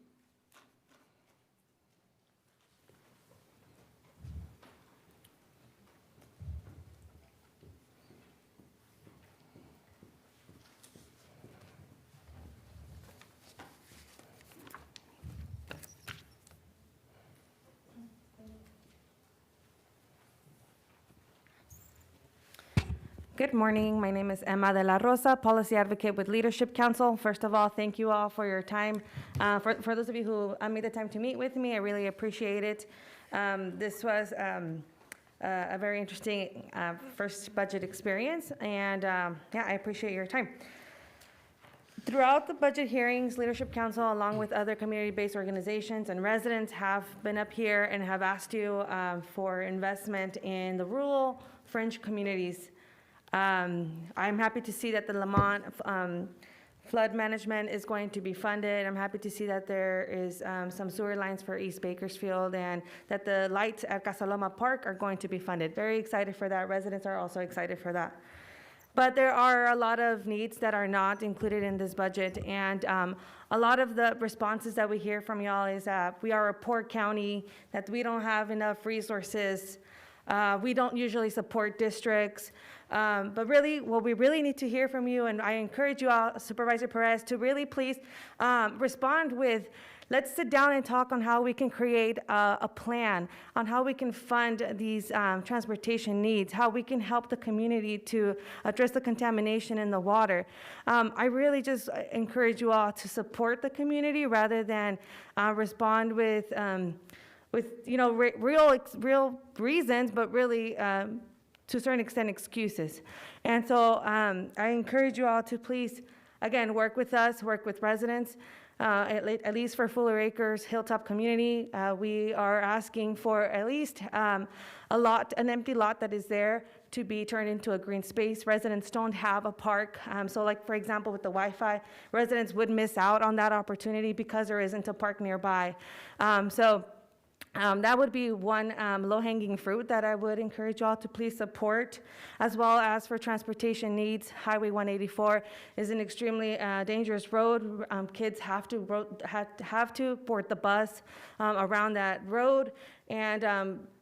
Good morning. My name is Emma de la Rosa, Policy Advocate with Leadership Council. First of all, thank you all for your time. For those of you who made the time to meet with me, I really appreciate it. This was a very interesting first budget experience, and yeah, I appreciate your time. Throughout the budget hearings, Leadership Council, along with other community-based organizations and residents, have been up here and have asked you for investment in the rural fringe communities. I'm happy to see that the Lamont flood management is going to be funded. I'm happy to see that there is some sewer lines for East Bakersfield and that the lights at Casaloma Park are going to be funded. Very excited for that. Residents are also excited for that. But there are a lot of needs that are not included in this budget, and a lot of the responses that we hear from y'all is that we are a poor county, that we don't have enough resources, we don't usually support districts, but really, what we really need to hear from you, and I encourage you all, Supervisor Perez, to really please respond with, let's sit down and talk on how we can create a plan, on how we can fund these transportation needs, how we can help the community to address the contamination in the water. I really just encourage you all to support the community rather than respond with real reasons, but really to a certain extent excuses. And so I encourage you all to please, again, work with us, work with residents. At least for Fuller Acres Hilltop community, we are asking for at least an empty lot that is there to be turned into a green space. Residents don't have a park. So like, for example, with the Wi-Fi, residents would miss out on that opportunity because there isn't a park nearby. That would be one low-hanging fruit that I would encourage you all to please support, as well as for transportation needs. Highway 184 is an extremely dangerous road. Kids have to board the bus around that road, and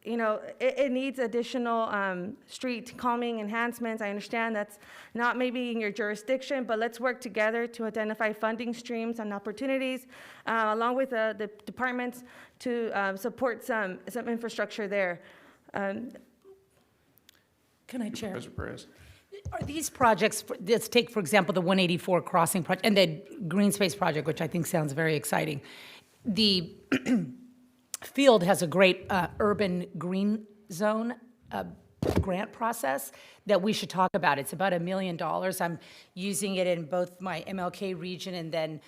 it needs additional street calming enhancements. I understand that's not maybe in your jurisdiction, but let's work together to identify funding streams and opportunities, along with the departments, to support some infrastructure there. Can I, Chair? Mr. Perez. Are these projects, let's take, for example, the 184 crossing project and the green space project, which I think sounds very exciting. The field has a great urban green zone grant process that we should talk about. It's about $1 million. I'm using it in both my MLK region and then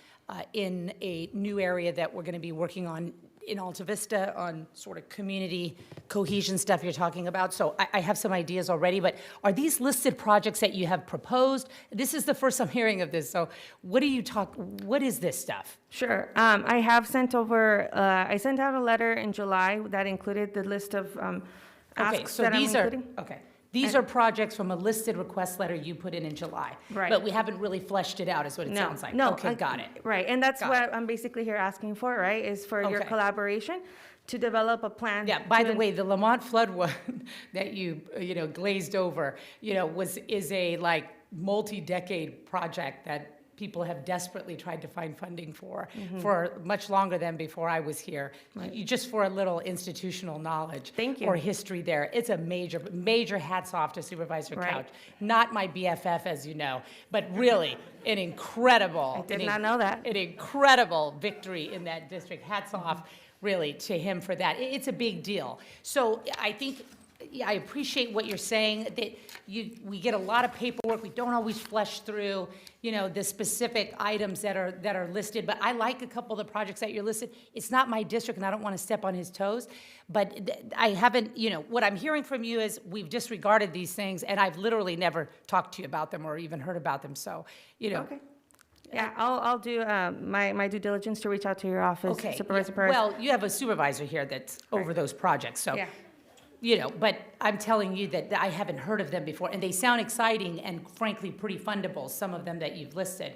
in a new area that we're going to be working on in Alta Vista on sort of community cohesion stuff you're talking about. So I have some ideas already, but are these listed projects that you have proposed? This is the first I'm hearing of this. So what is this stuff? Sure. I have sent over, I sent out a letter in July that included the list of asks that I'm including. Okay. These are projects from a listed request letter you put in July. Right. But we haven't really fleshed it out, is what it sounds like. No. Okay, got it. Right, and that's what I'm basically here asking for, right, is for your collaboration to develop a plan. Yeah, by the way, the Lamont flood one that you glazed over, is a multi-decade project that people have desperately tried to find funding for much longer than before I was here. Right. Just for a little institutional knowledge. Thank you. Or history there. It's a major hats off to Supervisor Couch. Not my BFF, as you know, but really an incredible. I did not know that. An incredible victory in that district. Hats off really to him for that. It's a big deal. So I think I appreciate what you're saying, that we get a lot of paperwork. We don't always flesh through, the specific items that are listed. But I like a couple of the projects that you're listed. It's not my district, and I don't want to step on his toes. But I haven't, what I'm hearing from you is we've disregarded these things, and I've literally never talked to you about them or even heard about them. So, Okay. Yeah, I'll do my due diligence to reach out to your office, Supervisor Perez. Well, you have a supervisor here that's over those projects, so. Yeah. But I'm telling you that I haven't heard of them before, and they sound exciting and frankly pretty fundable, some of them that you've listed.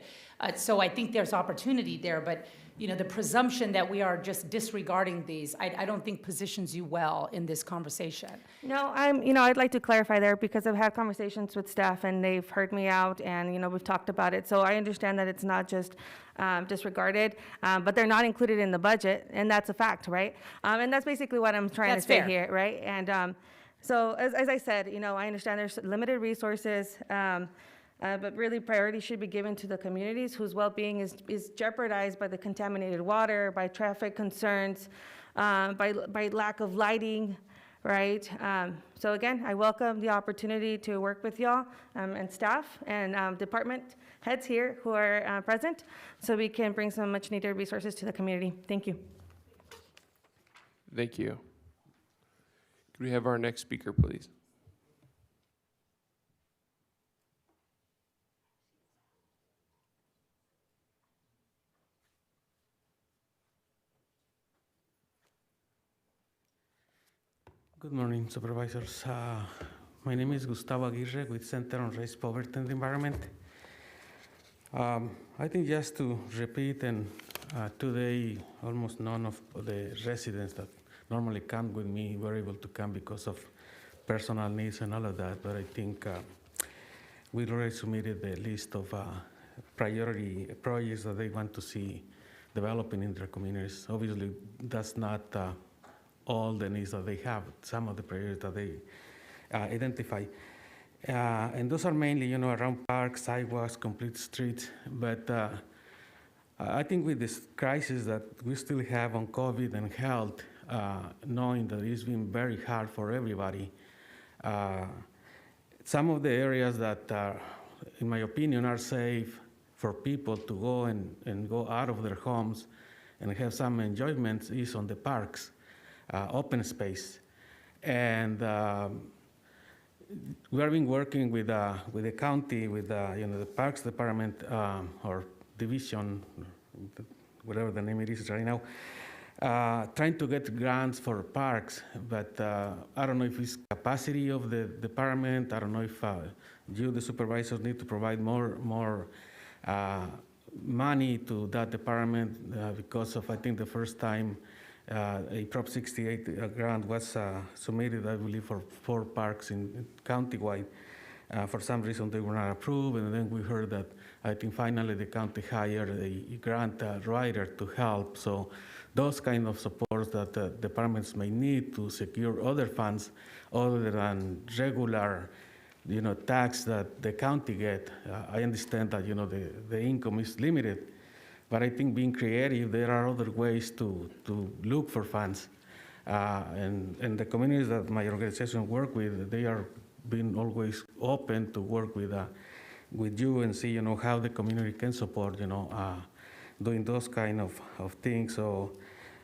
So I think there's opportunity there, but the presumption that we are just disregarding these, I don't think positions you well in this conversation. No, I'd like to clarify there because I've had conversations with staff and they've heard me out and, we've talked about it. So I understand that it's not just disregarded, but they're not included in the budget, and that's a fact, right? And that's basically what I'm trying to say here, right? And So as I said, I understand there's limited resources, but really priority should be given to the communities whose well-being is jeopardized by the contaminated water, by traffic concerns, by lack of lighting, right? So again, I welcome the opportunity to work with y'all and staff and department heads here who are present so we can bring some much needed resources to the community. Thank you. Thank you. Could we have our next speaker, please? Good morning, Supervisors. My name is Gustavo Aguirre with Center on Race, Poverty, and the Environment. I think just to repeat, and today almost none of the residents that normally come with me were able to come because of personal needs and all of that, but I think we already submitted the list of priority projects that they want to see developing in their communities. Obviously, that's not all the needs that they have, some of the priorities that they identify. And those are mainly, around parks, sidewalks, complete streets. But I think with this crisis that we still have on COVID and health, knowing that it's been very hard for everybody, some of the areas that, in my opinion, are safe for people to go and go out of their homes and have some enjoyment is on the parks. Open space, and we have been working with the county, with the Parks Department or division, whatever the name it is right now, trying to get grants for parks. But I don't know if it's capacity of the department. I don't know if you, the supervisors, need to provide more money to that department because of, I think, the first time. A Prop 68 grant was submitted, I believe, for 4 parks in countywide. For some reason, they were not approved, and then we heard that I think finally the county hired a grant writer to help. So those kind of supports that the departments may need to secure other funds other than regular, tax that the county get. I understand that, the income is limited. But I think being creative, there are other ways to look for funds. And the communities that my organization work with, they are being always open to work with you and see, how the community can support, doing those kind of things. So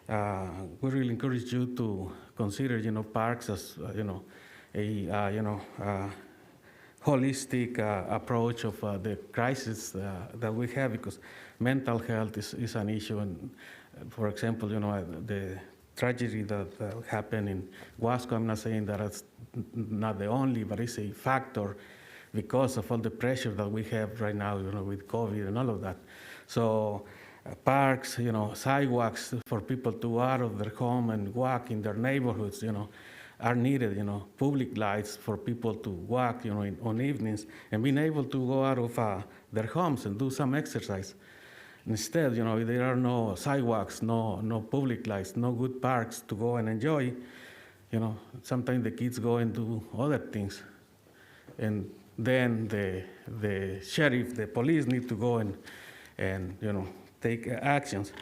we really encourage you to consider, parks as, a holistic approach of the crisis that we have, because mental health is an issue. And for example, the tragedy that happened in Wasco, I'm not saying that it's not the only, but it's a factor because of all the pressure that we have right now, with COVID and all of that. So parks, sidewalks for people to go out of their home and walk in their neighborhoods, are needed, public lights for people to walk, on evenings, and being able to go out of their homes and do some exercise. Instead, if there are no sidewalks, no public lights, no good parks to go and enjoy, sometimes the kids go and do other things. And then the sheriff, the police need to go and take actions.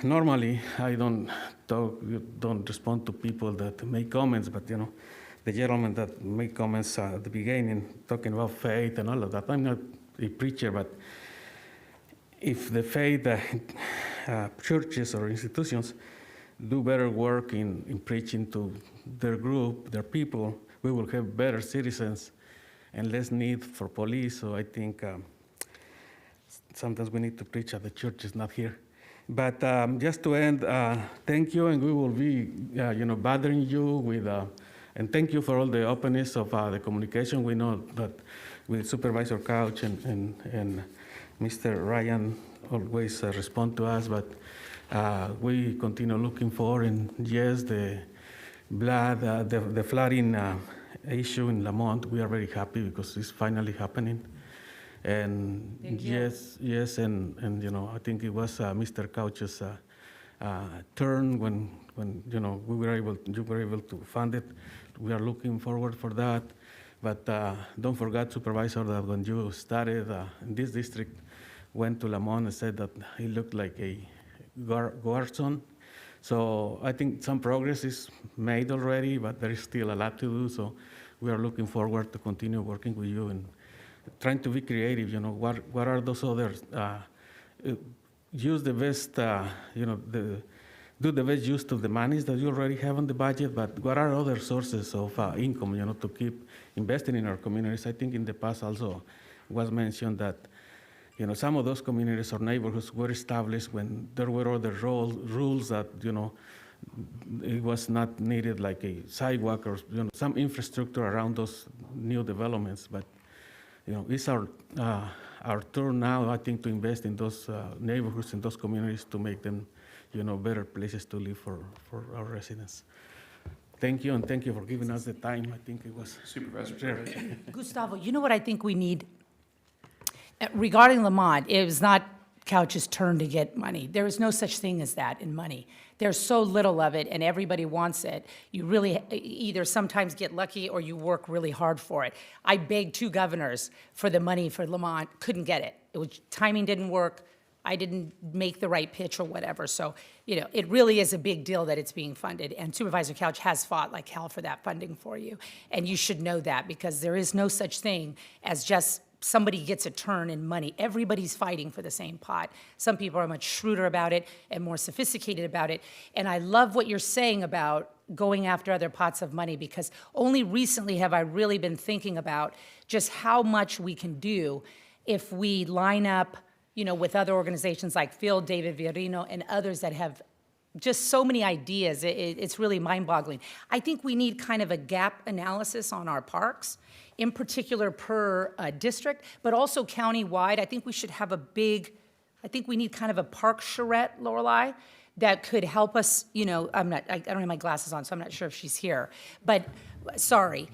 Normally I don't respond to people that make comments, but the gentleman that made comments at the beginning talking about faith and all of that. I'm not a preacher, but if the faith churches or institutions do better work in preaching to their group, their people, we will have better citizens and less need for police. So I think sometimes we need to preach at the churches, not here. But just to end, thank you, and we will be, bothering you with, and thank you for all the openness of the communication. We know that with Supervisor Couch and Mr. Ryan always respond to us, but we continue looking for, and yes, the flooding issue in Lamont, we are very happy because it's finally happening. And yes, and I think it was Mr. Couch's turn when you were able to fund it. We are looking forward for that. But don't forget, Supervisor, that when you started in this district, went to Lamont and said that he looked like a Garson. So I think some progress is made already, but there is still a lot to do. So we are looking forward to continue working with you and trying to be creative. What are those others? Use the best, do the best use of the monies that you already have on the budget, but what are other sources of income, to keep investing in our communities? I think in the past also was mentioned that, some of those communities or neighborhoods were established when there were other rules that, it was not needed, like a sidewalk or, some infrastructure around those new developments. But, it's our turn now, I think, to invest in those neighborhoods, in those communities, to make them, better places to live for our residents. Thank you, and thank you for giving us the time. I think it was Supervisor. Gustavo, you know what I think we need? Regarding Lamont, it was not Couch's turn to get money. There is no such thing as that in money. There's so little of it, and everybody wants it. You really either sometimes get lucky or you work really hard for it. I begged 2 governors for the money for Lamont, couldn't get it. Timing didn't work. I didn't make the right pitch or whatever. So, it really is a big deal that it's being funded. And Supervisor Couch has fought like hell for that funding for you. And you should know that, because there is no such thing as just somebody gets a turn in money. Everybody's fighting for the same pot. Some people are much shrewder about it and more sophisticated about it. And I love what you're saying about going after other pots of money, because only recently have I really been thinking about just how much we can do if we line up, with other organizations like Phil, David Virino, and others that have just so many ideas. It's really mind-boggling. I think we need kind of a gap analysis on our parks, in particular per district, but also county-wide. I think we should have we need kind of a park charrette, Lorelei, that could help us, I don't have my glasses on, so I'm not sure if she's here, but, sorry.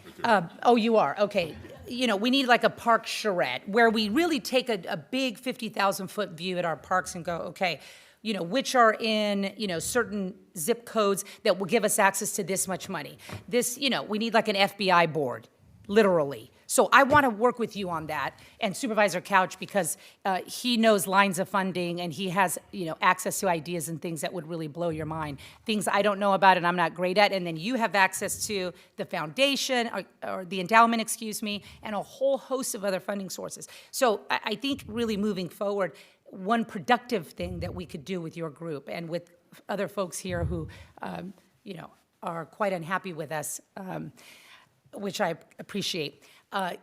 Oh, you are, okay. We need like a park charrette where we really take a big 50,000-foot view at our parks and go, okay, which are in, certain zip codes that will give us access to this much money. This, we need like an FBI board, literally. So I want to work with you on that, and Supervisor Couch, because he knows lines of funding and he has, access to ideas and things that would really blow your mind. Things I don't know about and I'm not great at, and then you have access to the foundation or the endowment, and a whole host of other funding sources. So I think really moving forward, one productive thing that we could do with your group and with other folks here who, are quite unhappy with us, which I appreciate.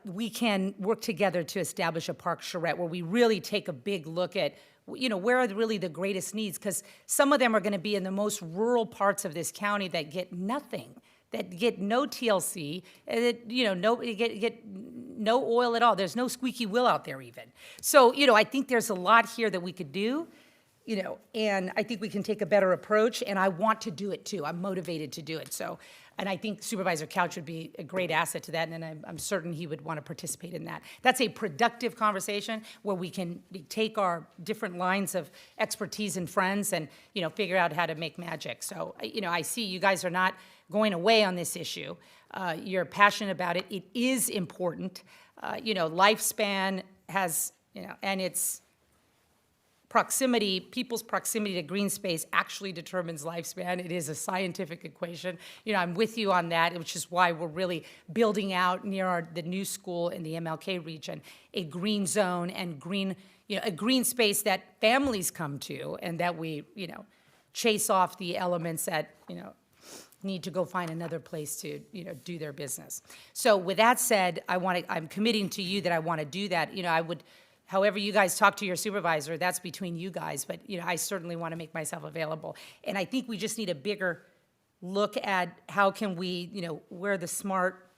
We can work together to establish a park charrette where we really take a big look at, where are really the greatest needs, because some of them are going to be in the most rural parts of this county that get nothing, that get no TLC, that, get no oil at all. There's no squeaky wheel out there even. So, I think there's a lot here that we could do, and I think we can take a better approach, and I want to do it too. I'm motivated to do it. So, and I think Supervisor Couch would be a great asset to that, and I'm certain he would want to participate in that. That's a productive conversation where we can take our different lines of expertise and friends and, figure out how to make magic. So, I see you guys are not going away on this issue. You're passionate about it. It is important. Lifespan has, and it's proximity, people's proximity to green space actually determines lifespan. It is a scientific equation. I'm with you on that, which is why we're really building out near the new school in the MLK region, a green zone and a green space that families come to, and that we, chase off the elements that, need to go find another place to, do their business. So with that said, I'm committing to you that I want to do that. I would, however you guys talk to your supervisor, that's between you guys, but, I certainly want to make myself available. And I think we just need a bigger look at how can we, where the smart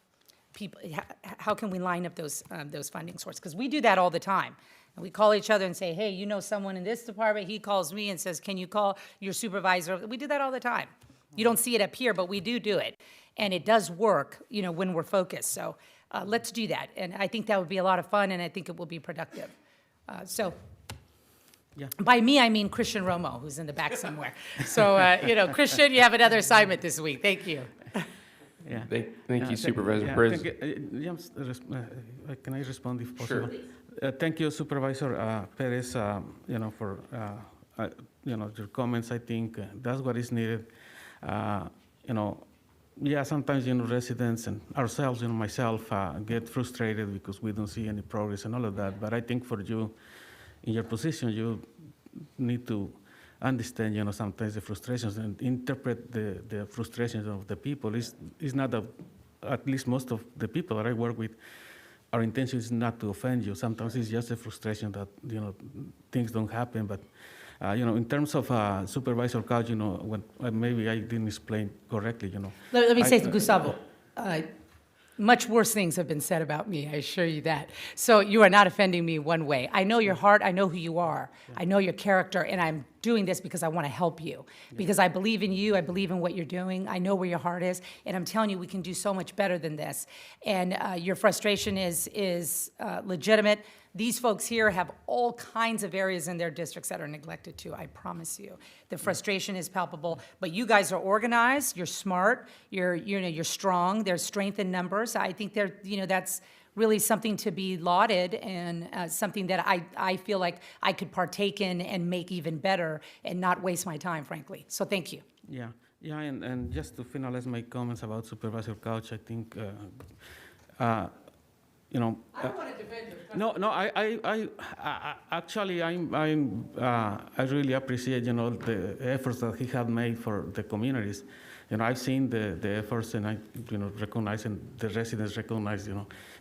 people, how can we line up those funding sources? Because we do that all the time. And we call each other and say, hey, someone in this department. He calls me and says, can you call your supervisor? We do that all the time. You don't see it up here, but we do it. And it does work, when we're focused. So let's do that. And I think that would be a lot of fun, and I think it will be productive. So Yeah. By me, I mean Christian Romo, who's in the back somewhere. So, Christian, you have another assignment this week. Thank you. Yeah. Thank you, Supervisor yeah, Perez. Can I respond if Sure. possible? Thank you, Supervisor Perez, for your comments. I think that's what is needed. Sometimes residents and ourselves, myself, get frustrated because we don't see any progress and all of that. But I think for you, in your position, you need to understand, sometimes the frustrations and interpret the frustrations of the people. It's not at least most of the people that I work with, our intention is not to offend you. Sometimes it's just a frustration that, things don't happen. But, in terms of Supervisor Couch, when maybe I didn't explain correctly, Let me say, Gustavo, much worse things have been said about me, I assure you that. So you are not offending me one way. I know your heart, I know who you are, I know your character, and I'm doing this because I want to help you. Because I believe in you, I believe in what you're doing, I know where your heart is, and I'm telling you we can do so much better than this. And your frustration is legitimate. These folks here have all kinds of areas in their districts that are neglected too, I promise you. The frustration is palpable, but you guys are organized, you're smart, you're strong, there's strength in numbers. I think that's really something to be lauded and something that I feel like I could partake in and make even better and not waste my time, frankly. So thank you. Yeah, and just to finalize my comments about Supervisor Couch, I think, I don't want to defend you. No. I actually, I really appreciate, the efforts that he had made for the communities. I've seen the efforts, and I, recognize, and the residents recognize,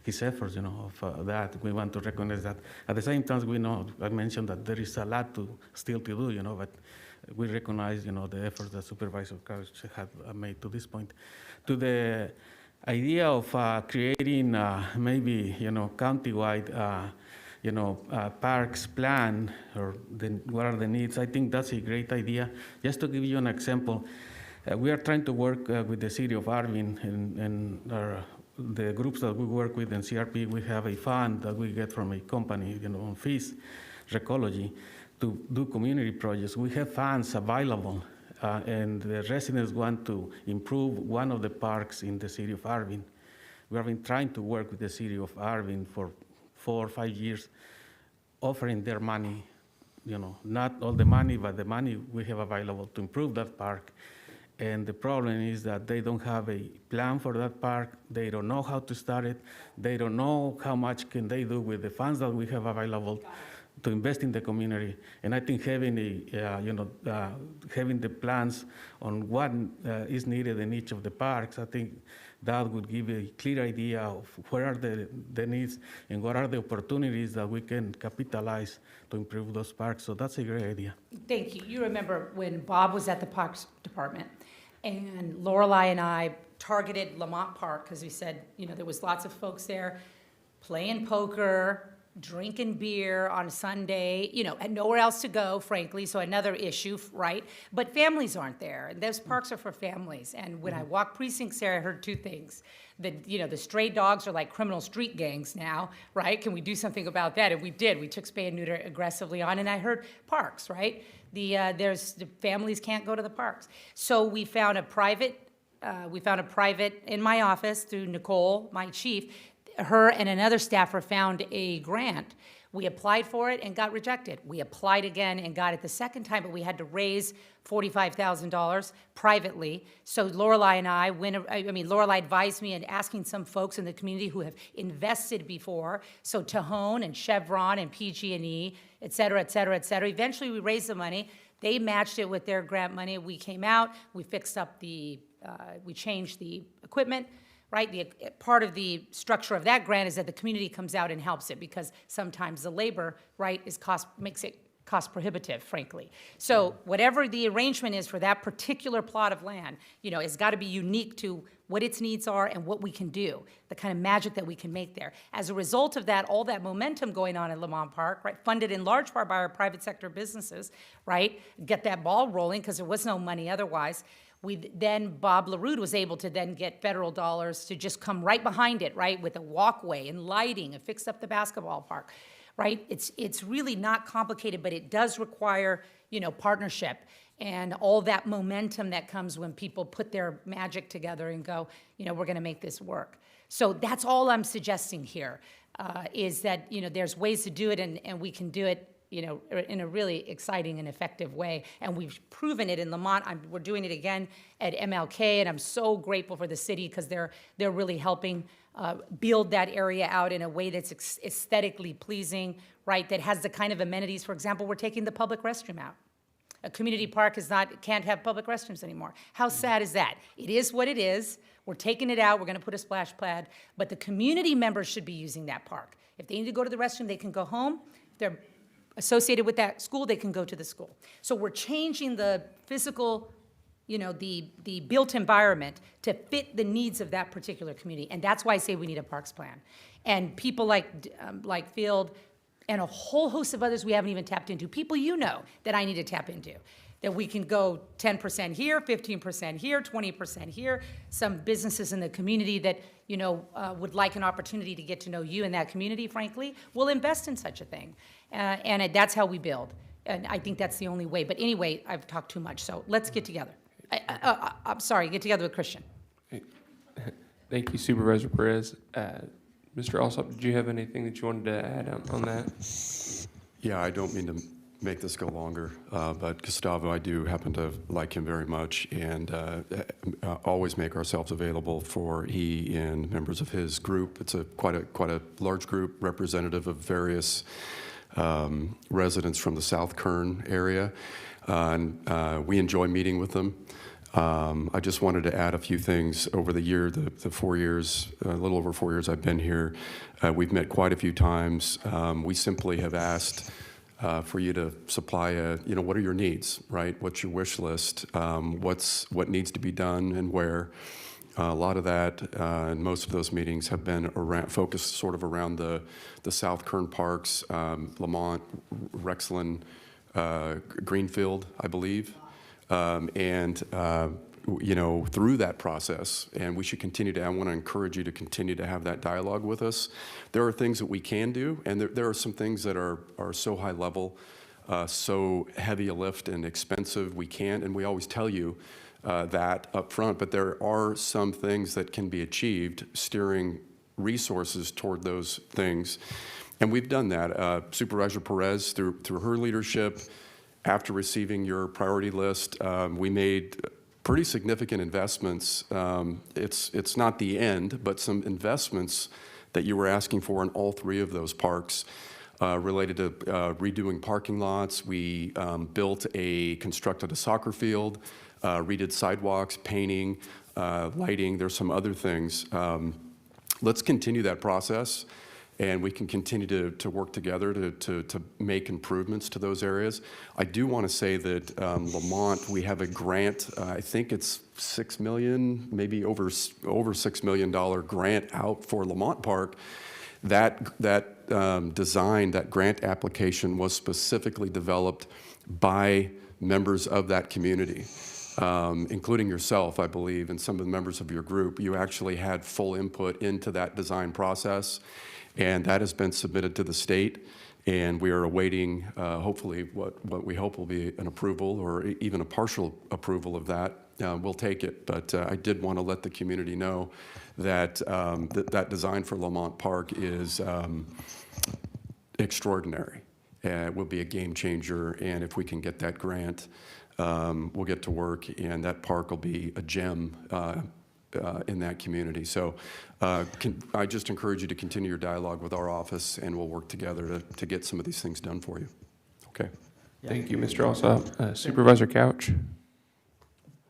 his efforts, of that. We want to recognize that. At the same time, we know, I mentioned that there is a lot still to do, but we recognize, the efforts that Supervisor Couch had made to this point. To the idea of creating maybe countywide parks plan, or what are the needs, I think that's a great idea. Just to give you an example, we are trying to work with the city of Arvin and the groups that we work with in CRP. We have a fund that we get from a company, on fees, Recology, to do community projects. We have funds available. And the residents want to improve one of the parks in the city of Arvin. We have been trying to work with the city of Arvin for 4 or 5 years, offering their money, not all the money, but the money we have available to improve that park. And the problem is that they don't have a plan for that park. They don't know how to start it. They don't know how much can they do with the funds that we have available to invest in the community. And I think having having the plans on what is needed in each of the parks, I think that would give a clear idea of where are the needs and what are the opportunities that we can capitalize to improve those parks. So that's a great idea. Thank you. You remember when Bob was at the Parks Department and Lorelei and I targeted Lamont Park because we said, there was lots of folks there playing poker, drinking beer on Sunday, and nowhere else to go, frankly, so another issue, right? But families aren't there, and those parks are for families. And when I walked precincts there, I heard two things. That, the stray dogs are like criminal street gangs now, right? Can we do something about that? And we did. We took spay and neuter aggressively on, and I heard parks, right? The families can't go to the parks. So we found a private in my office through Nicole, my chief. Her and another staffer found a grant. We applied for it and got rejected. We applied again and got it the second time, but we had to raise $45,000 privately. So Lorelei and Lorelei advised me in asking some folks in the community who have invested before, so Tahone and Chevron and PG&E, et cetera, et cetera, et cetera. Eventually we raised the money. They matched it with their grant money. We came out, we fixed up we changed the equipment. Right, part of the structure of that grant is that the community comes out and helps it because sometimes the labor, right, makes it cost prohibitive, frankly. So whatever the arrangement is for that particular plot of land, it's got to be unique to what its needs are and what we can do, the kind of magic that we can make there. As a result of that, all that momentum going on in Lamont Park, right, funded in large part by our private sector businesses, right, get that ball rolling because there was no money otherwise. Bob LaRue was able to then get federal dollars to just come right behind it, right, with a walkway and lighting and fix up the basketball park, right? It's really not complicated, but it does require, partnership and all that momentum that comes when people put their magic together and go, we're going to make this work. So that's all I'm suggesting here, is that, there's ways to do it, and we can do it, in a really exciting and effective way. And we've proven it in Lamont. We're doing it again at MLK, and I'm so grateful for the city because they're really helping build that area out in a way that's aesthetically pleasing, right? That has the kind of amenities. For example, we're taking the public restroom out. A community park can't have public restrooms anymore. How sad is that? It is what it is. We're taking it out. We're going to put a splash pad, but the community members should be using that park. If they need to go to the restroom, they can go home. If they're associated with that school, they can go to the school. So we're changing the physical, the built environment to fit the needs of that particular community. And that's why I say we need a parks plan. And people like Field and a whole host of others we haven't even tapped into, people that I need to tap into, that we can go 10% here, 15% here, 20% here. Some businesses in the community that, would like an opportunity to get to know you in that community, frankly, will invest in such a thing. And that's how we build. And I think that's the only way. But anyway, I've talked too much, so let's get together. I'm sorry, get together with Christian. Thank you, Supervisor Perez. Mr. Alsop, did you have anything that you wanted to add on that? Yeah, I don't mean to make this go longer, but Gustavo, I do happen to like him very much, and always make ourselves available for he and members of his group. It's quite a large group, representative of various residents from the South Kern area, and we enjoy meeting with them. I just wanted to add a few things. Over the year, the 4 years, a little over 4 years I've been here, we've met quite a few times. We simply have asked for you to supply what are your needs, right? What's your wish list? What needs to be done and where? A lot of that, and most of those meetings have been focused sort of around the South Kern parks, Lamont, Rexland, Greenfield, I believe. Through that process, and we should continue I want to encourage you to continue to have that dialogue with us. There are things that we can do, and there are some things that are so high level, so heavy a lift and expensive, we can't, and we always tell you that up front, but there are some things that can be achieved steering resources toward those things, and we've done that. Supervisor Perez, through her leadership, after receiving your priority list, we made pretty significant investments. It's not the end, but some investments that you were asking for in all three of those parks related to redoing parking lots. We constructed a soccer field, redid sidewalks, painting, lighting. There's some other things. Let's continue that process, and we can continue to work together to make improvements to those areas. I do want to say that Lamont, we have a grant, I think it's $6 million, maybe over $6 million grant out for Lamont Park. That design, that grant application was specifically developed by members of that community, including yourself, I believe, and some of the members of your group. You actually had full input into that design process. And that has been submitted to the state, and we are awaiting, hopefully, what we hope will be an approval or even a partial approval of that. We'll take it, but I did want to let the community know that that design for Lamont Park is extraordinary. It will be a game changer, and if we can get that grant, we'll get to work, and that park will be a gem in that community. So I just encourage you to continue your dialogue with our office, and we'll work together to get some of these things done for you. Okay. Thank you, Mr. Alsop. Supervisor Couch.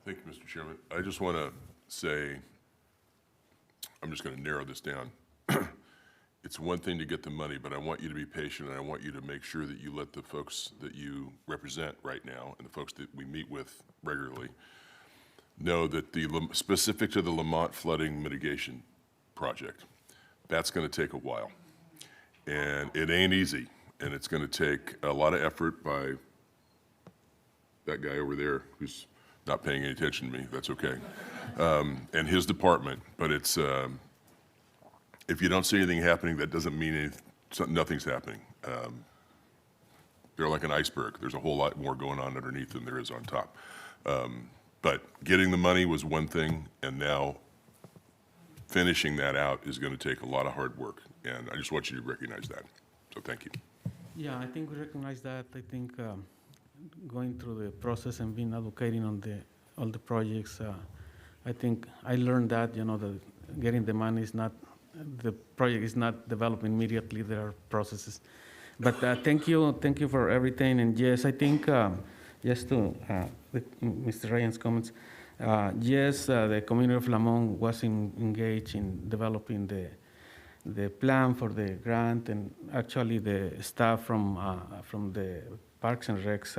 Thank you, Mr. Chairman. I just want to say, I'm just going to narrow this down. It's one thing to get the money, but I want you to be patient, and I want you to make sure that you let the folks that you represent right now and the folks that we meet with regularly know that specific to the Lamont flooding mitigation project, that's going to take a while. And it ain't easy, and it's going to take a lot of effort by that guy over there who's not paying any attention to me. That's okay. And his department, but it's, if you don't see anything happening, that doesn't mean anything nothing's happening. They're like an iceberg. There's a whole lot more going on underneath than there is on top. But getting the money was one thing, and now finishing that out is going to take a lot of hard work. And I just want you to recognize that. So thank you. Yeah, I think we recognize that. I think going through the process and being advocating on all the projects, I think I learned that, that getting the money is not, the project is not developed immediately. There are processes. But thank you for everything. And yes, I think, just to Mr. Ryan's comments, yes, the community of Lamont was engaged in developing the plan for the grant, and actually the staff from the Parks and Recs,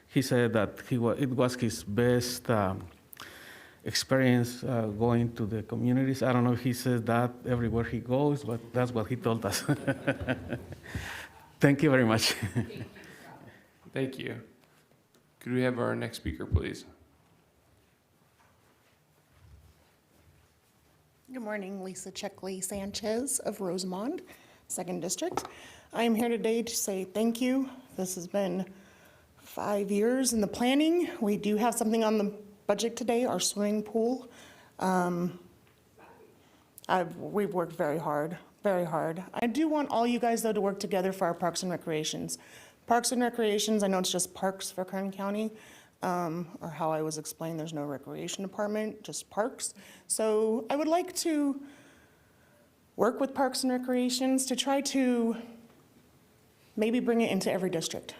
he said that it was his best experience going to the communities. I don't know if he says that everywhere he goes, but that's what he told us. Thank you very much. Thank you. Could we have our next speaker, please? Good morning, Lisa Checkley Sanchez of Rosamond, 2nd District. I am here today to say thank you. This has been 5 years in the planning. We do have something on the budget today, our swimming pool. We've worked very hard, very hard. I do want all you guys, though, to work together for our Parks and Recreations. Parks and Recreations, I know it's just parks for Kern County, or how I was explained, there's no recreation department, just parks. So I would like to work with Parks and Recreations to try to maybe bring it into every district.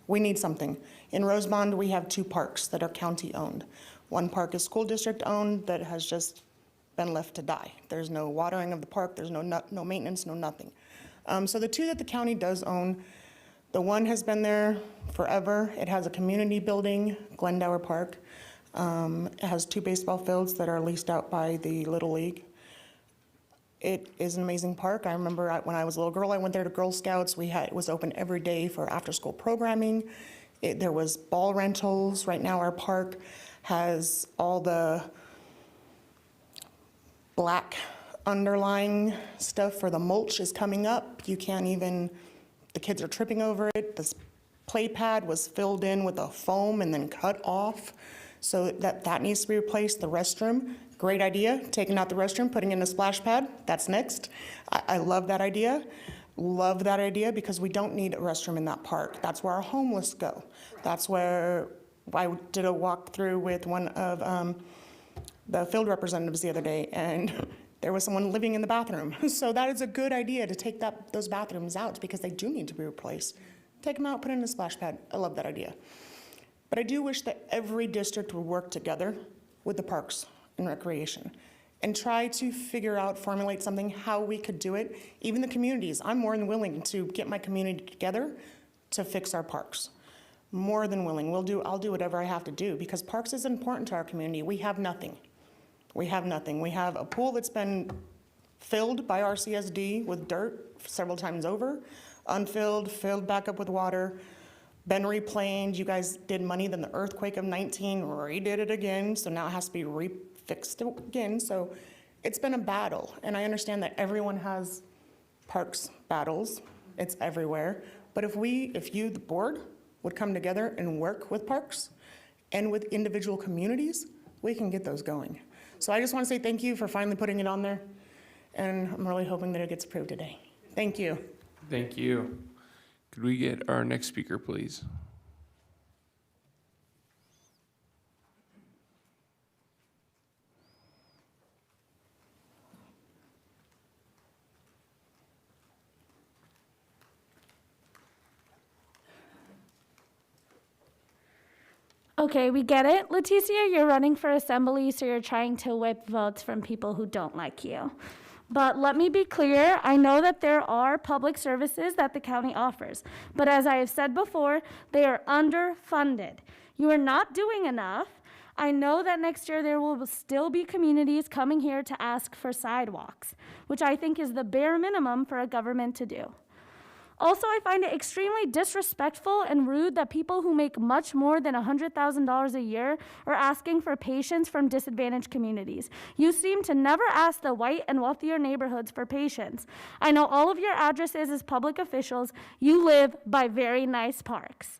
We need something. In Rosemond, we have 2 parks that are county-owned. One park is school district-owned that has just been left to die. There's no watering of the park, there's no maintenance, no nothing. So the 2 that the county does own, the one has been there forever. It has a community building, Glendower Park. It has 2 baseball fields that are leased out by the Little League. It is an amazing park. I remember when I was a little girl, I went there to Girl Scouts. It was open every day for after-school programming. There was ball rentals. Right now, our park has all the black underlying stuff for the mulch is coming up. You can't even, the kids are tripping over it. This play pad was filled in with a foam and then cut off. So that needs to be replaced. The restroom, great idea. Taking out the restroom, putting in a splash pad, that's next. I love that idea. Love that idea because we don't need a restroom in that park. That's where our homeless go. That's where I did a walkthrough with one of the field representatives the other day, and there was someone living in the bathroom. So that is a good idea to take those bathrooms out because they do need to be replaced. Take them out, put in a splash pad. I love that idea. But I do wish that every district would work together with the Parks and Recreation and try to figure out, formulate something, how we could do it. Even the communities, I'm more than willing to get my community together to fix our parks. More than willing. I'll do whatever I have to do because parks is important to our community. We have nothing. We have nothing. We have a pool that's been filled by RCSD with dirt several times over, unfilled, filled back up with water, been replaned. You guys did money, then the earthquake of 19 redid it again, so now it has to be refixed again. So it's been a battle, and I understand that everyone has parks battles. It's everywhere. But if you, the board, would come together and work with parks and with individual communities, we can get those going. So I just want to say thank you for finally putting it on there, and I'm really hoping that it gets approved today. Thank you. Thank you. Could we get our next speaker, please? Okay, we get it. Leticia, you're running for assembly, so you're trying to whip votes from people who don't like you. But let me be clear, I know that there are public services that the county offers, but as I have said before, they are underfunded. You are not doing enough. I know that next year there will still be communities coming here to ask for sidewalks, which I think is the bare minimum for a government to do. Also, I find it extremely disrespectful and rude that people who make much more than $100,000 a year are asking for patience from disadvantaged communities. You seem to never ask the white and wealthier neighborhoods for patience. I know all of your addresses as public officials. You live by very nice parks.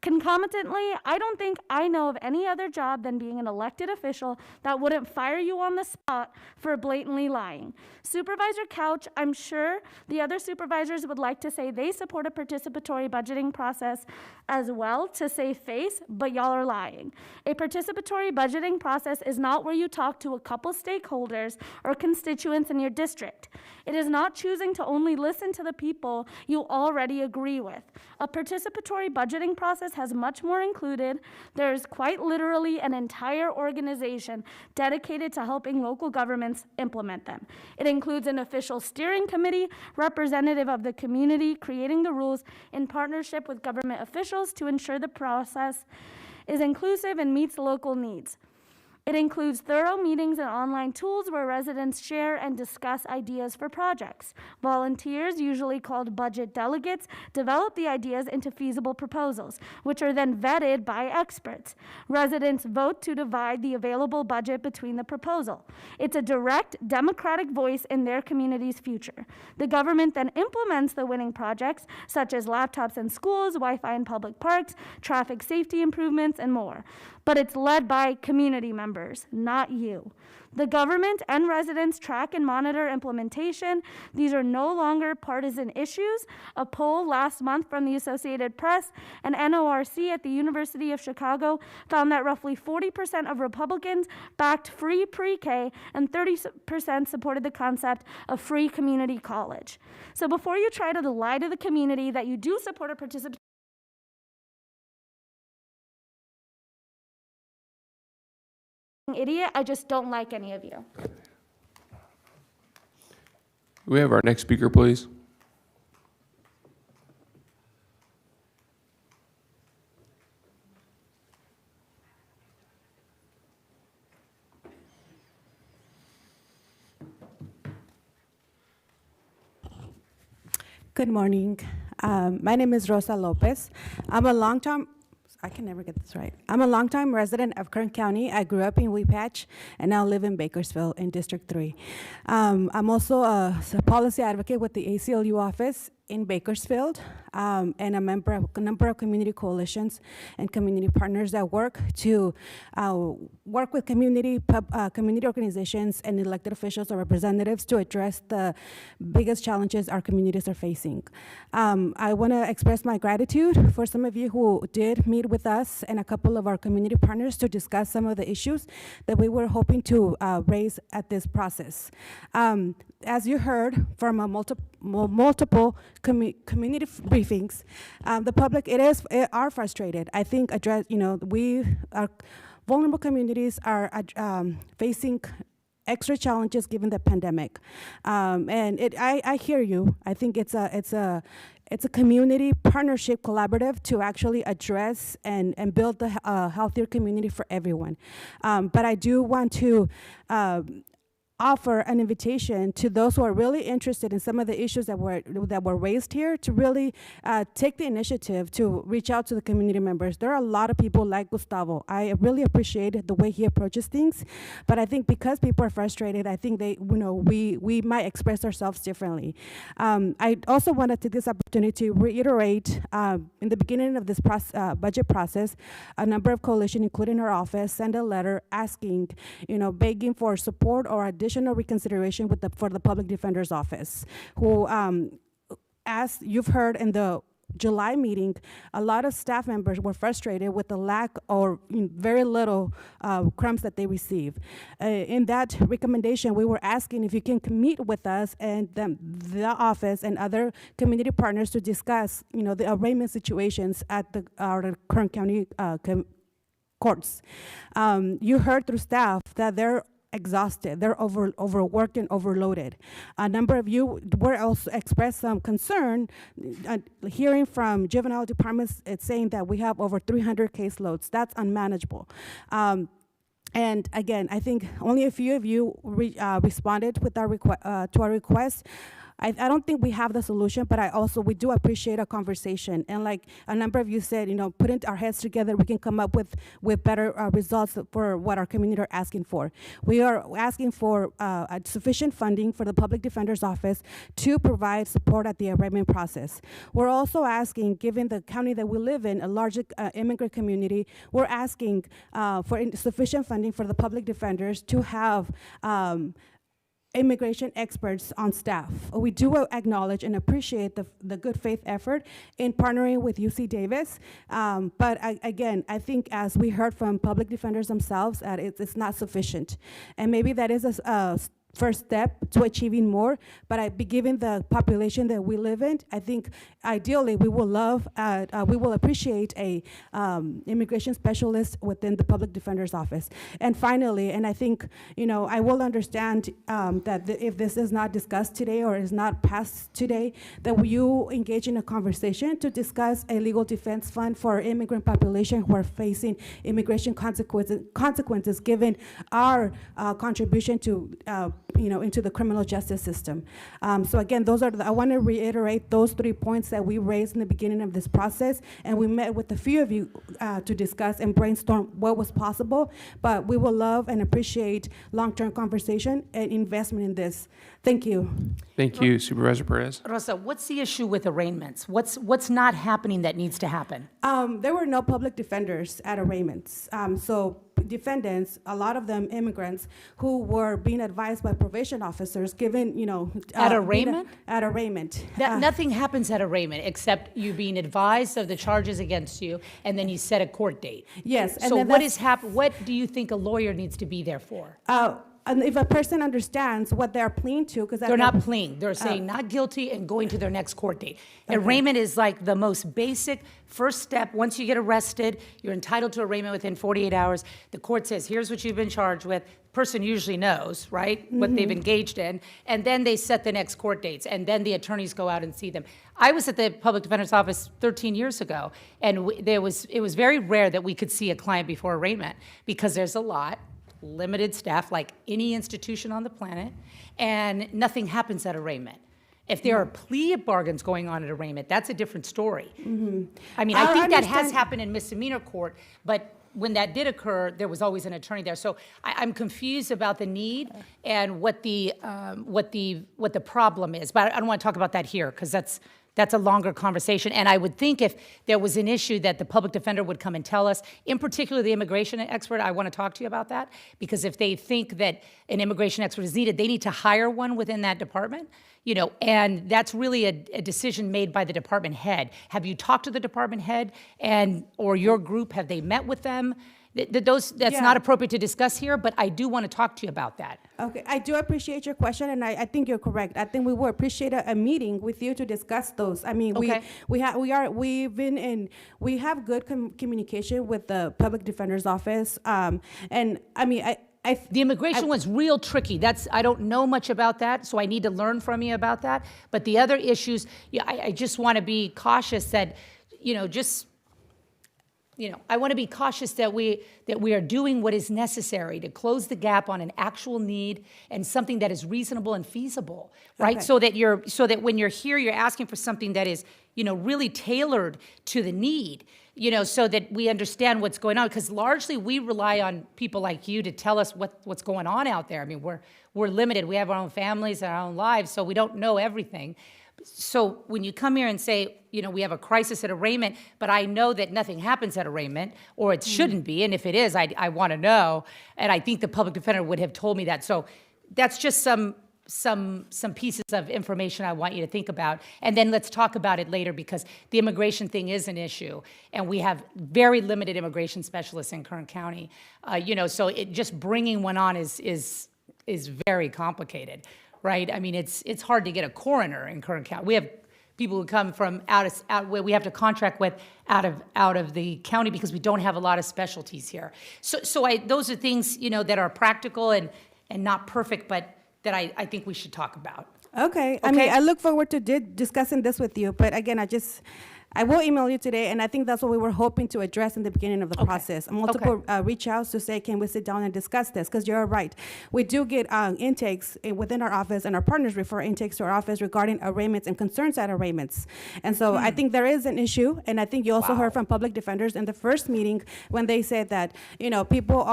Concomitantly, I don't think I know of any other job than being an elected official that wouldn't fire you on the spot for blatantly lying. Supervisor Couch, I'm sure the other supervisors would like to say they support a participatory budgeting process as well to save face, but y'all are lying. A participatory budgeting process is not where you talk to a couple stakeholders or constituents in your district. It is not choosing to only listen to the people you already agree with. A participatory budgeting process has much more included. There is quite literally an entire organization dedicated to helping local governments implement them. It includes an official steering committee, representative of the community, creating the rules in partnership with government officials to ensure the process is inclusive and meets local needs. It includes thorough meetings and online tools where residents share and discuss ideas for projects. Volunteers, usually called budget delegates, develop the ideas into feasible proposals, which are then vetted by experts. Residents vote to divide the available budget between the proposal. It's a direct, democratic voice in their community's future. The government then implements the winning projects, such as laptops in schools, Wi-Fi in public parks, traffic safety improvements, and more. But it's led by community members, not you. The government and residents track and monitor implementation. These are no longer partisan issues. A poll last month from the Associated Press and NORC at the University of Chicago found that roughly 40% of Republicans backed free pre-K and 30% supported the concept of free community college. So before you try to lie to the community that you do support a participatory idiot, I just don't like any of you. We have our next speaker, please. Good morning. My name is Rosa Lopez. I'm a longtime resident of Kern County. I grew up in Weepatch and now live in Bakersfield in District 3. I'm also a policy advocate with the ACLU office in Bakersfield, and a number of community coalitions and community partners that work with community organizations and elected officials or representatives to address the biggest challenges our communities are facing. I want to express my gratitude for some of you who did meet with us and a couple of our community partners to discuss some of the issues that we were hoping to raise at this process. As you heard from multiple community briefings, the public are frustrated. I think vulnerable communities are facing extra challenges given the pandemic, and I hear you. I think it's a community partnership collaborative to actually address and build a healthier community for everyone. But I do want to offer an invitation to those who are really interested in some of the issues that were raised here to really take the initiative to reach out to the community members. There are a lot of people like Gustavo. I really appreciate the way he approaches things, but I think because people are frustrated, I think we might express ourselves differently. I also want to take this opportunity to reiterate in the beginning of this budget process, a number of coalitions, including our office, sent a letter asking, begging for support or additional reconsideration for the Public Defender's Office, who, as you've heard in the July meeting, a lot of staff members were frustrated with the lack or very little crumbs that they receive. In that recommendation, we were asking if you can meet with us and the office and other community partners to discuss, the arraignment situations at our Kern County courts. You heard through staff that they're exhausted, they're overworked and overloaded. A number of you were also expressed some concern, hearing from juvenile departments, it's saying that we have over 300 caseloads. That's unmanageable. And again, I think only a few of you responded with to our request. I don't think we have the solution, but we do appreciate a conversation. And like a number of you said, putting our heads together, we can come up with better results for what our community are asking for. We are asking for sufficient funding for the Public Defender's Office to provide support at the arraignment process. We're also asking, given the county that we live in, a large immigrant community, we're asking for sufficient funding for the public defenders to have immigration experts on staff. We do acknowledge and appreciate the good faith effort in partnering with UC Davis, but again, I think as we heard from public defenders themselves, that it's not sufficient. And maybe that is a first step to achieving more, but given the population that we live in, I think ideally we will appreciate a immigration specialist within the Public Defender's Office. And finally, and I think, I will understand that if this is not discussed today or is not passed today, that you engage in a conversation to discuss a legal defense fund for our immigrant population who are facing immigration consequences given our contribution to into the criminal justice system. So again, I want to reiterate those 3 points that we raised in the beginning of this process, and we met with a few of you to discuss and brainstorm what was possible, but we will love and appreciate long-term conversation and investment in this. Thank you. Thank you, Supervisor Perez. Rosa, what's the issue with arraignments? What's not happening that needs to happen? There were no public defenders at arraignments. So defendants, a lot of them immigrants, who were being advised by probation officers, given, at arraignment? At arraignment. Nothing happens at arraignment except you being advised of the charges against you, and then you set a court date. Yes. So what do you think a lawyer needs to be there for? And if a person understands what they're pleading to, because they're not pleading, they're saying not guilty and going to their next court date. Okay. Arraignment is like the most basic first step. Once you get arrested, you're entitled to arraignment within 48 hours. The court says, here's what you've been charged with. The person usually knows, right, what they've engaged in, and then they set the next court dates, and then the attorneys go out and see them. I was at the Public Defender's Office 13 years ago, and it was very rare that we could see a client before arraignment because there's a lot. Limited staff, like any institution on the planet, and nothing happens at arraignment. If there are plea bargains going on at arraignment, that's a different story. I mean, I think that has happened in misdemeanor court, but when that did occur, there was always an attorney there. So I'm confused about the need and what the problem is. But I don't want to talk about that here because that's a longer conversation. And I would think if there was an issue that the public defender would come and tell us, in particular the immigration expert, I want to talk to you about that, because if they think that an immigration expert is needed, they need to hire one within that department, and that's really a decision made by the department head. Have you talked to the department head or your group? Have they met with them? That's not appropriate to discuss here, but I do want to talk to you about that. Okay, I do appreciate your question, and I think you're correct. I think we will appreciate a meeting with you to discuss those. I mean, okay. we have good communication with the Public Defender's Office, and I mean, the immigration one's real tricky. I don't know much about that, so I need to learn from you about that. But the other issues, I just want to be cautious that, I want to be cautious that we are doing what is necessary to close the gap on an actual need and something that is reasonable and feasible, right? Okay. So that when you're here, you're asking for something that is, really tailored to the need, so that we understand what's going on. Because largely we rely on people like you to tell us what's going on out there. I mean, we're limited. We have our own families and our own lives, so we don't know everything. So when you come here and say, we have a crisis at arraignment, but I know that nothing happens at arraignment, or it shouldn't be, and if it is, I want to know, and I think the public defender would have told me that. So that's just some pieces of information I want you to think about, and then let's talk about it later, because the immigration thing is an issue, and we have very limited immigration specialists in Kern County, so just bringing one on is very complicated. Right? I mean, it's hard to get a coroner in Kern County. We have people who come from out where we have to contract with out of the county because we don't have a lot of specialties here. So those are things that are practical and not perfect, but that I think we should talk about. Okay. I mean, I look forward to discussing this with you, but again, I will email you today, and I think that's what we were hoping to address in the beginning of the process. Multiple reach outs to say, can we sit down and discuss this? Because you're right. We do get intakes within our office, and our partners refer intakes to our office regarding arraignments and concerns at arraignments. And so I think there is an issue, and I think you also heard from public defenders in the first meeting when they said that, people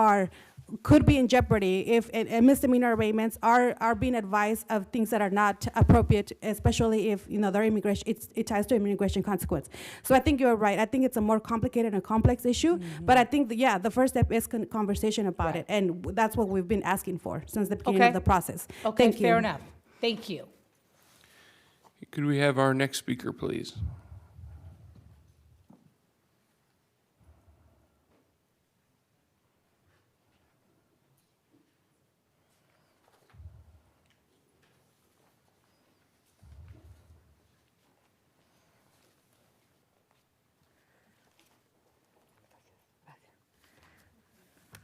could be in jeopardy if misdemeanor arraignments are being advised of things that are not appropriate, especially if their immigration it ties to immigration consequence. So I think you're right. I think it's a more complicated and complex issue, but I think the first step is conversation about it, and that's what we've been asking for since the beginning of the process. Okay, Thank you. fair enough. Thank you. Could we have our next speaker, please?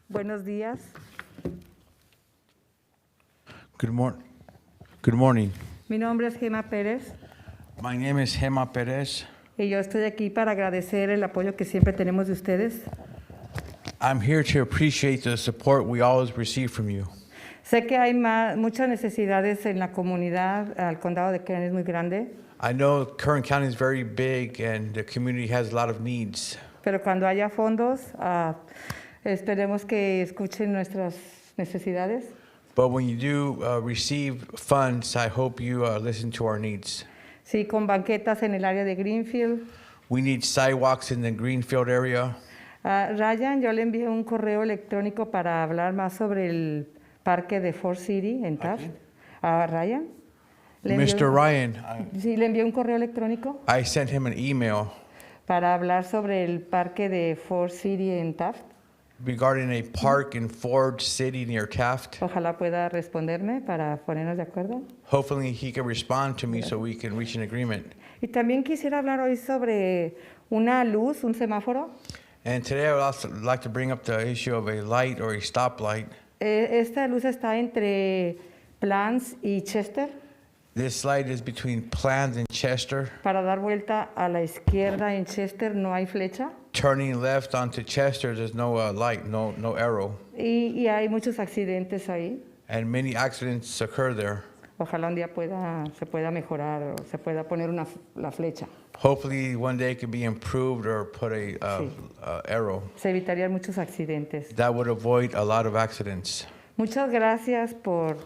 Buenos días. Good morning. Mi nombre es Gema Pérez My name is Gema Perez. y yo estoy aquí para agradecer el apoyo que siempre tenemos de ustedes. I'm here to appreciate the support we always receive from you. Sé que hay muchas necesidades en la comunidad, el condado de Kern es muy grande, I know Kern County is very big and the community has a lot of needs. pero cuando haya fondos, esperemos que escuchen nuestras necesidades. But when you do receive funds, I hope you listen to our needs. Sí, con banquetas en el área de Greenfield. We need sidewalks in the Greenfield area. Ryan, yo le envié un correo electrónico para hablar más sobre el parque de Fort City en Taft. ¿A Ryan? Mr. Ryan, Sí, le envié un correo electrónico I sent him an email para hablar sobre el parque de Fort City en Taft. regarding a park in Ford City near Taft. Ojalá pueda responderme para ponernos de acuerdo. Hopefully he can respond to me so we can reach an agreement. Y también quisiera hablar hoy sobre una luz, un semáforo. And today I would also like to bring up the issue of a light or a stoplight. Esta luz está entre Plans y Chester. This light is between Plans and Chester. Para dar vuelta a la izquierda en Chester no hay flecha. Turning left onto Chester, there's no light, no arrow. Y hay muchos accidentes ahí. And many accidents occur there. Ojalá un día se pueda mejorar o se pueda poner la flecha. Hopefully one day it could be improved or put a arrow. Se evitarían muchos accidentes. That would avoid a lot of accidents. Muchas gracias por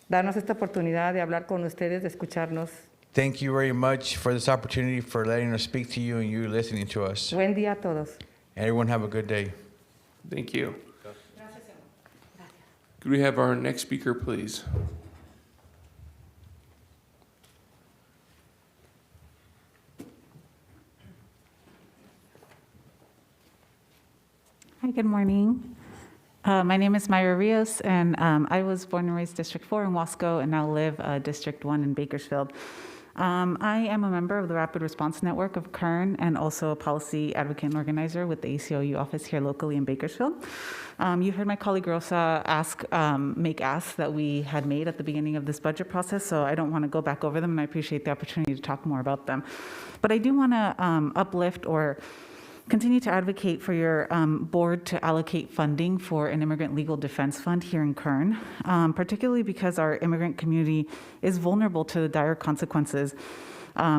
darnos esta oportunidad de hablar con ustedes, de escucharnos. Thank you very much for this opportunity, for letting us speak to you and you listening to us. Buen día a todos. Everyone have a good day. Thank you. Could we have our next speaker, please? Hi, good morning. My name is Myra Rios, and I was born and raised District 4 in Wasco and now live District 1 in Bakersfield. I am a member of the Rapid Response Network of Kern and also a policy advocate and organizer with the ACLU office here locally in Bakersfield. You heard my colleague Rosa make asks that we had made at the beginning of this budget process, so I don't want to go back over them, and I appreciate the opportunity to talk more about them. But I do want to uplift or continue to advocate for your board to allocate funding for an immigrant legal defense fund here in Kern, particularly because our immigrant community is vulnerable to the dire consequences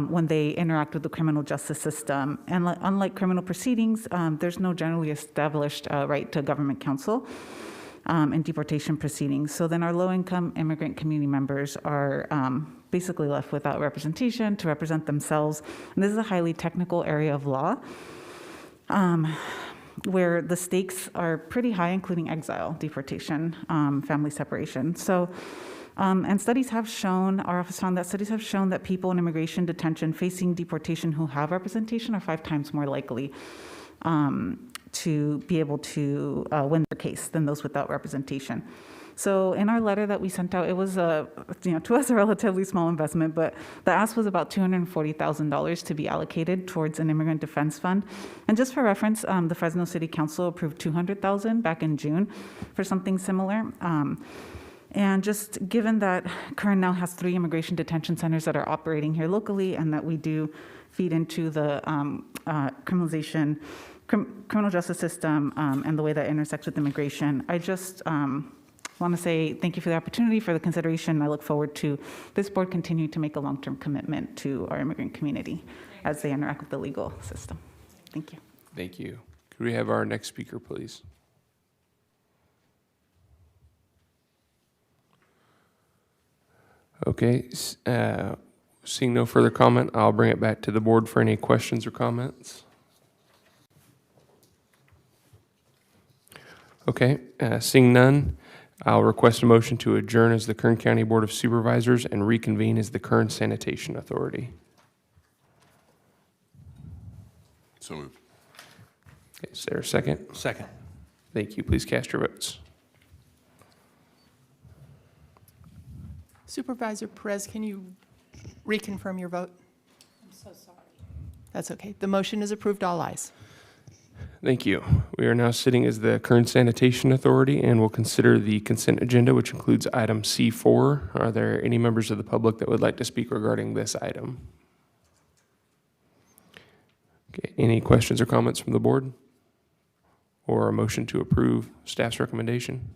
when they interact with the criminal justice system. And unlike criminal proceedings, there's no generally established right to government counsel in deportation proceedings. So then our low-income immigrant community members are basically left without representation to represent themselves. And this is a highly technical area of law, where the stakes are pretty high, including exile, deportation, family separation. So, and studies have shown, our office found that studies have shown that people in immigration detention facing deportation who have representation are 5 times more likely to be able to win their case than those without representation. So in our letter that we sent out, it was to us a relatively small investment, but the ask was about $240,000 to be allocated towards an immigrant defense fund. And just for reference, the Fresno City Council approved $200,000 back in June for something similar. And just given that Kern now has 3 immigration detention centers that are operating here locally, and that we do feed into the criminal justice system and the way that intersects with immigration, I just want to say thank you for the opportunity, for the consideration. I look forward to this board continuing to make a long-term commitment to our immigrant community as they interact with the legal system. Thank you. Thank you. Could we have our next speaker, please? Okay, seeing no further comment, I'll bring it back to the board for any questions or comments. Okay, seeing none, I'll request a motion to adjourn as the Kern County Board of Supervisors and reconvene as the Kern Sanitation Authority. So moved. Okay, is there a second? Second. Thank you. Please cast your votes. Supervisor Perez, can you reconfirm your vote? I'm so sorry. That's okay. The motion is approved. All ayes. Thank you. We are now sitting as the Kern Sanitation Authority and will consider the consent agenda, which includes item C4. Are there any members of the public that would like to speak regarding this item? Okay, any questions or comments from the board? Or a motion to approve staff's recommendation?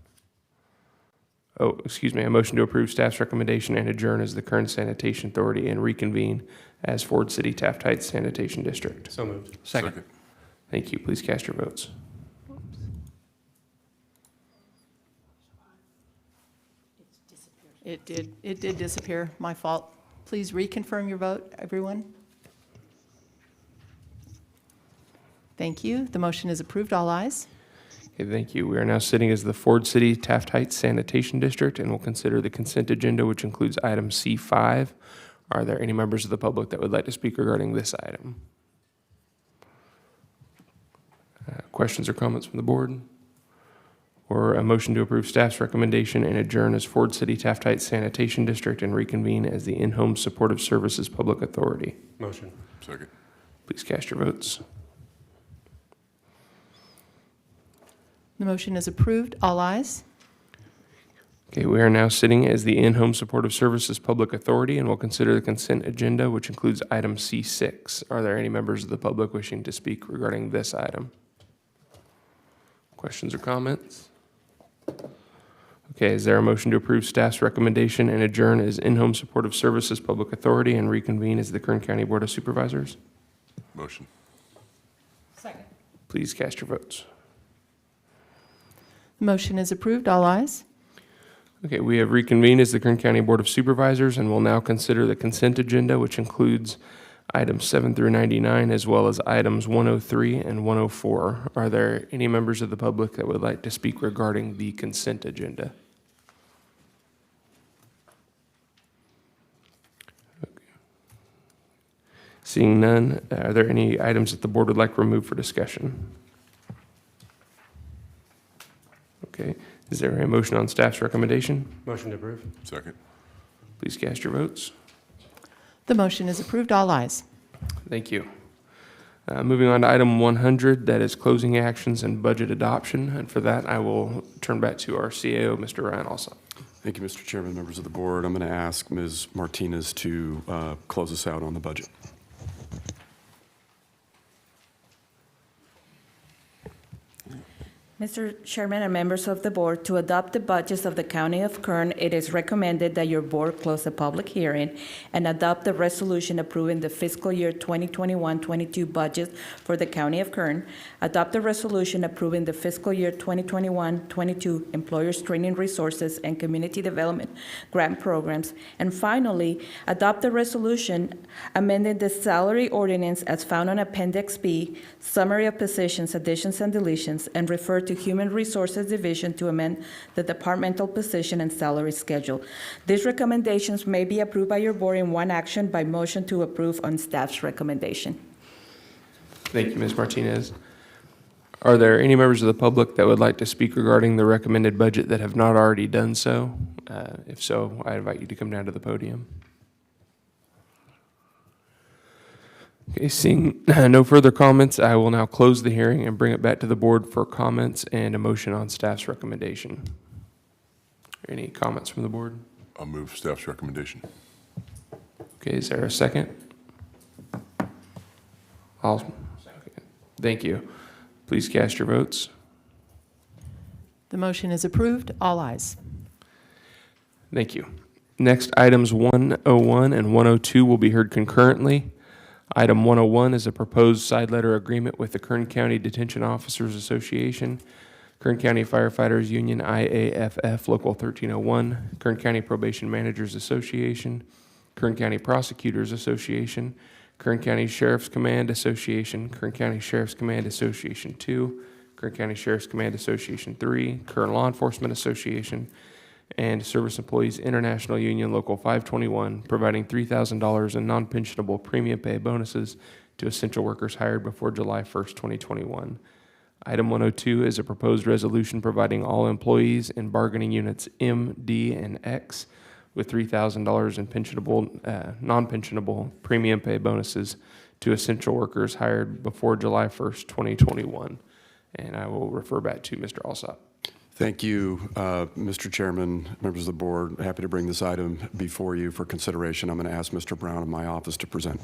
Oh, excuse me, a motion to approve staff's recommendation and adjourn as the Kern Sanitation Authority and reconvene as Ford City Taft Heights Sanitation District. So moved. Second. Thank you. Please cast your votes. It did disappear. My fault. Please reconfirm your vote, everyone. Thank you. The motion is approved. All ayes. Okay, thank you. We are now sitting as the Ford City Taft Heights Sanitation District and will consider the consent agenda, which includes item C5. Are there any members of the public that would like to speak regarding this item? Questions or comments from the board? Or a motion to approve staff's recommendation and adjourn as Ford City Taft Heights Sanitation District and reconvene as the In-Home Supportive Services Public Authority? Motion. Second. Please cast your votes. The motion is approved. All ayes. Okay, we are now sitting as the In-Home Supportive Services Public Authority and will consider the consent agenda, which includes item C6. Are there any members of the public wishing to speak regarding this item? Questions or comments? Okay, is there a motion to approve staff's recommendation and adjourn as In-Home Supportive Services Public Authority and reconvene as the Kern County Board of Supervisors? Motion. Second. Please cast your votes. The motion is approved. All ayes. Okay, we have reconvened as the Kern County Board of Supervisors and will now consider the consent agenda, which includes items 7 through 99, as well as items 103 and 104. Are there any members of the public that would like to speak regarding the consent agenda? Okay. Seeing none, are there any items that the board would like to remove for discussion? Okay. Is there a motion on staff's recommendation? Motion to approve. Second. Please cast your votes. The motion is approved. All ayes. Thank you. Moving on to item 100, that is closing actions and budget adoption. And for that, I will turn back to our CAO, Mr. Ryan Alsop. Thank you, Mr. Chairman, members of the board. I'm going to ask Ms. Martinez to close us out on the budget. Mr. Chairman and members of the board, to adopt the budgets of the County of Kern, it is recommended that your board close a public hearing and adopt the resolution approving the fiscal year 2021-22 budget for the County of Kern, adopt the resolution approving the fiscal year 2021-22 Employers Training Resources and Community Development Grant Programs, and finally, adopt the resolution amending the salary ordinance as found on Appendix B, summary of positions, additions and deletions, and refer to Human Resources Division to amend the departmental position and salary schedule. These recommendations may be approved by your board in one action by motion to approve on staff's recommendation. Thank you, Ms. Martinez. Are there any members of the public that would like to speak regarding the recommended budget that have not already done so? If so, I invite you to come down to the podium. Okay, seeing no further comments, I will now close the hearing and bring it back to the board for comments and a motion on staff's recommendation. Any comments from the board? I'll move staff's recommendation. Okay, is there a second? Thank you. Please cast your votes. The motion is approved. All ayes. Thank you. Next, items 101 and 102 will be heard concurrently. Item 101 is a proposed side letter agreement with the Kern County Detention Officers Association, Kern County Firefighters Union IAFF Local 1301, Kern County Probation Managers Association, Kern County Prosecutors Association, Kern County Sheriff's Command Association, Kern County Sheriff's Command Association 2, Kern County Sheriff's Command Association 3, Kern Law Enforcement Association, and Service Employees International Union Local 521, providing $3,000 in non-pensionable premium pay bonuses to essential workers hired before July 1st, 2021. Item 102 is a proposed resolution providing all employees in bargaining units M, D, and X with $3,000 in pensionable, non-pensionable premium pay bonuses to essential workers hired before July 1st, 2021. And I will refer back to Mr. Alsop. Thank you, Mr. Chairman, members of the board. Happy to bring this item before you for consideration. I'm going to ask Mr. Brown in my office to present.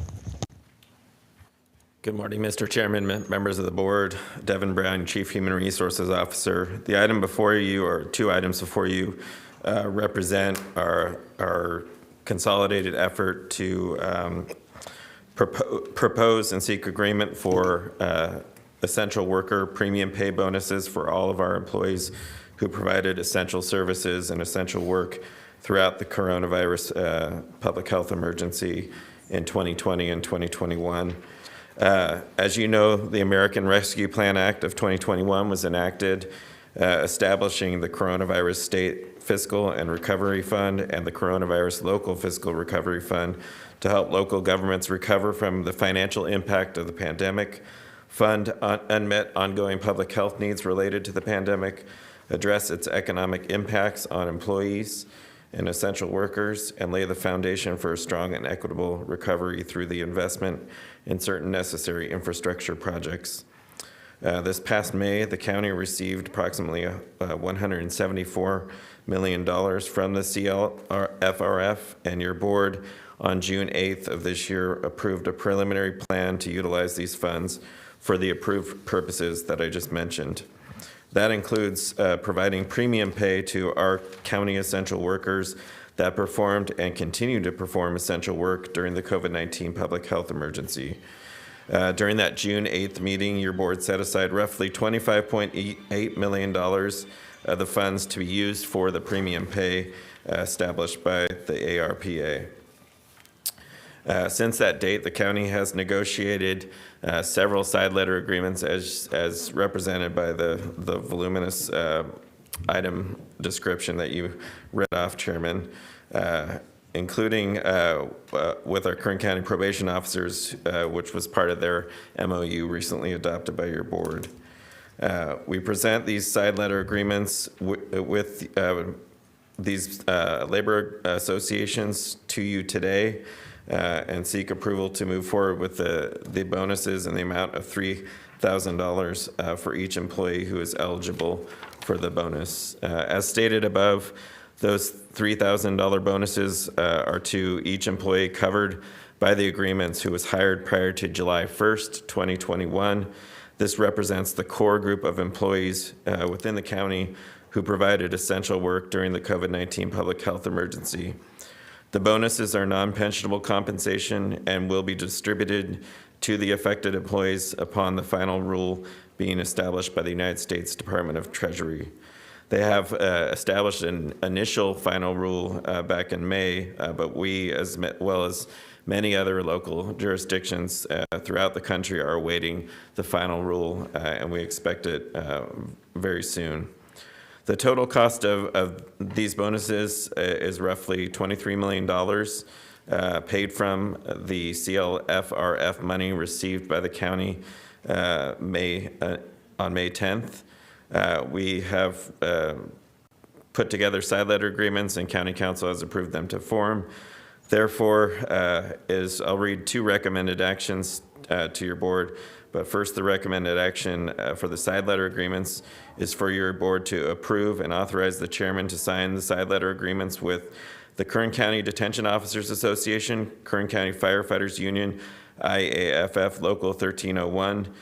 Good morning, Mr. Chairman, members of the board. Devin Brown, Chief Human Resources Officer. The item before you, or two items before you, represent our consolidated effort to propose and seek agreement for essential worker premium pay bonuses for all of our employees who provided essential services and essential work throughout the coronavirus public health emergency in 2020 and 2021. As you know, the American Rescue Plan Act of 2021 was enacted, establishing the Coronavirus State Fiscal and Recovery Fund and the Coronavirus Local Fiscal Recovery Fund to help local governments recover from the financial impact of the pandemic, fund unmet ongoing public health needs related to the pandemic, address its economic impacts on employees and essential workers, and lay the foundation for a strong and equitable recovery through the investment in certain necessary infrastructure projects. This past May, the county received approximately $174 million from the CLFRF, and your board on June 8th of this year approved a preliminary plan to utilize these funds for the approved purposes that I just mentioned. That includes providing premium pay to our county essential workers that performed and continue to perform essential work during the COVID-19 public health emergency. During that June 8th meeting, your board set aside roughly $25.8 million of the funds to be used for the premium pay established by the ARPA. Since that date, the county has negotiated several side letter agreements as represented by the voluminous item description that you read off, Chairman, including with our Kern County probation officers, which was part of their MOU recently adopted by your board. We present these side letter agreements with these labor associations to you today and seek approval to move forward with the bonuses in the amount of $3,000 for each employee who is eligible for the bonus. As stated above, those $3,000 bonuses are to each employee covered by the agreements who was hired prior to July 1st, 2021. This represents the core group of employees within the county who provided essential work during the COVID-19 public health emergency. The bonuses are non-pensionable compensation and will be distributed to the affected employees upon the final rule being established by the United States Department of Treasury. They have established an initial final rule back in May, but we, as well as many other local jurisdictions throughout the country, are awaiting the final rule, and we expect it very soon. The total cost of these bonuses is roughly $23 million paid from the CLFRF money received by the county on May 10th. We have put together side letter agreements, and County Council has approved them to form. Therefore, I'll read two recommended actions to your board. But first, the recommended action for the side letter agreements is for your board to approve and authorize the chairman to sign the side letter agreements with the Kern County Detention Officers Association, Kern County Firefighters Union, IAFF Local 1301,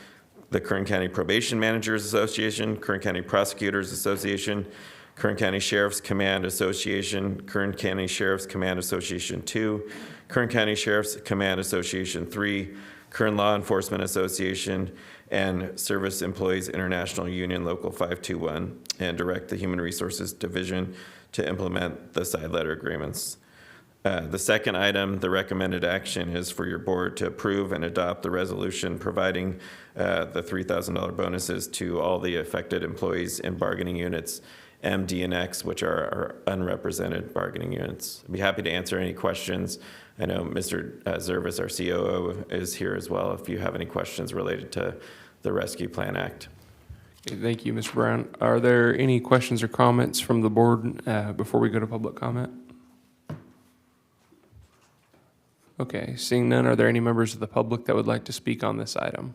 the Kern County Probation Managers Association, Kern County Prosecutors Association, Kern County Sheriff's Command Association, Kern County Sheriff's Command Association 2, Kern County Sheriff's Command Association 3, Kern Law Enforcement Association, and Service Employees International Union Local 521, and direct the Human Resources Division to implement the side letter agreements. The second item, the recommended action, is for your board to approve and adopt the resolution providing the $3,000 bonuses to all the affected employees in bargaining units M, D, and X, which are our unrepresented bargaining units. I'd be happy to answer any questions. I know Mr. Zervis, our COO, is here as well if you have any questions related to the Rescue Plan Act. Okay, thank you, Mr. Brown. Are there any questions or comments from the board before we go to public comment? Okay, seeing none, are there any members of the public that would like to speak on this item?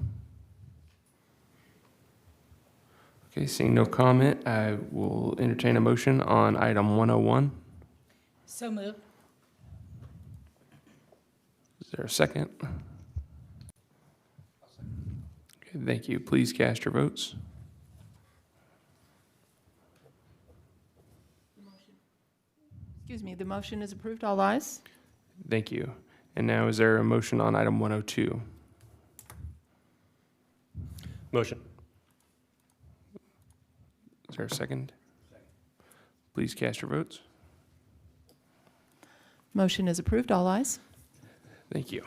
Okay, seeing no comment, I will entertain a motion on item 101. So moved. Is there a second? Okay, thank you. Please cast your votes. Excuse me, the motion is approved. All ayes. Thank you. And now, is there a motion on item 102? Motion. Is there a second? Please cast your votes. Motion is approved. All ayes. Thank you.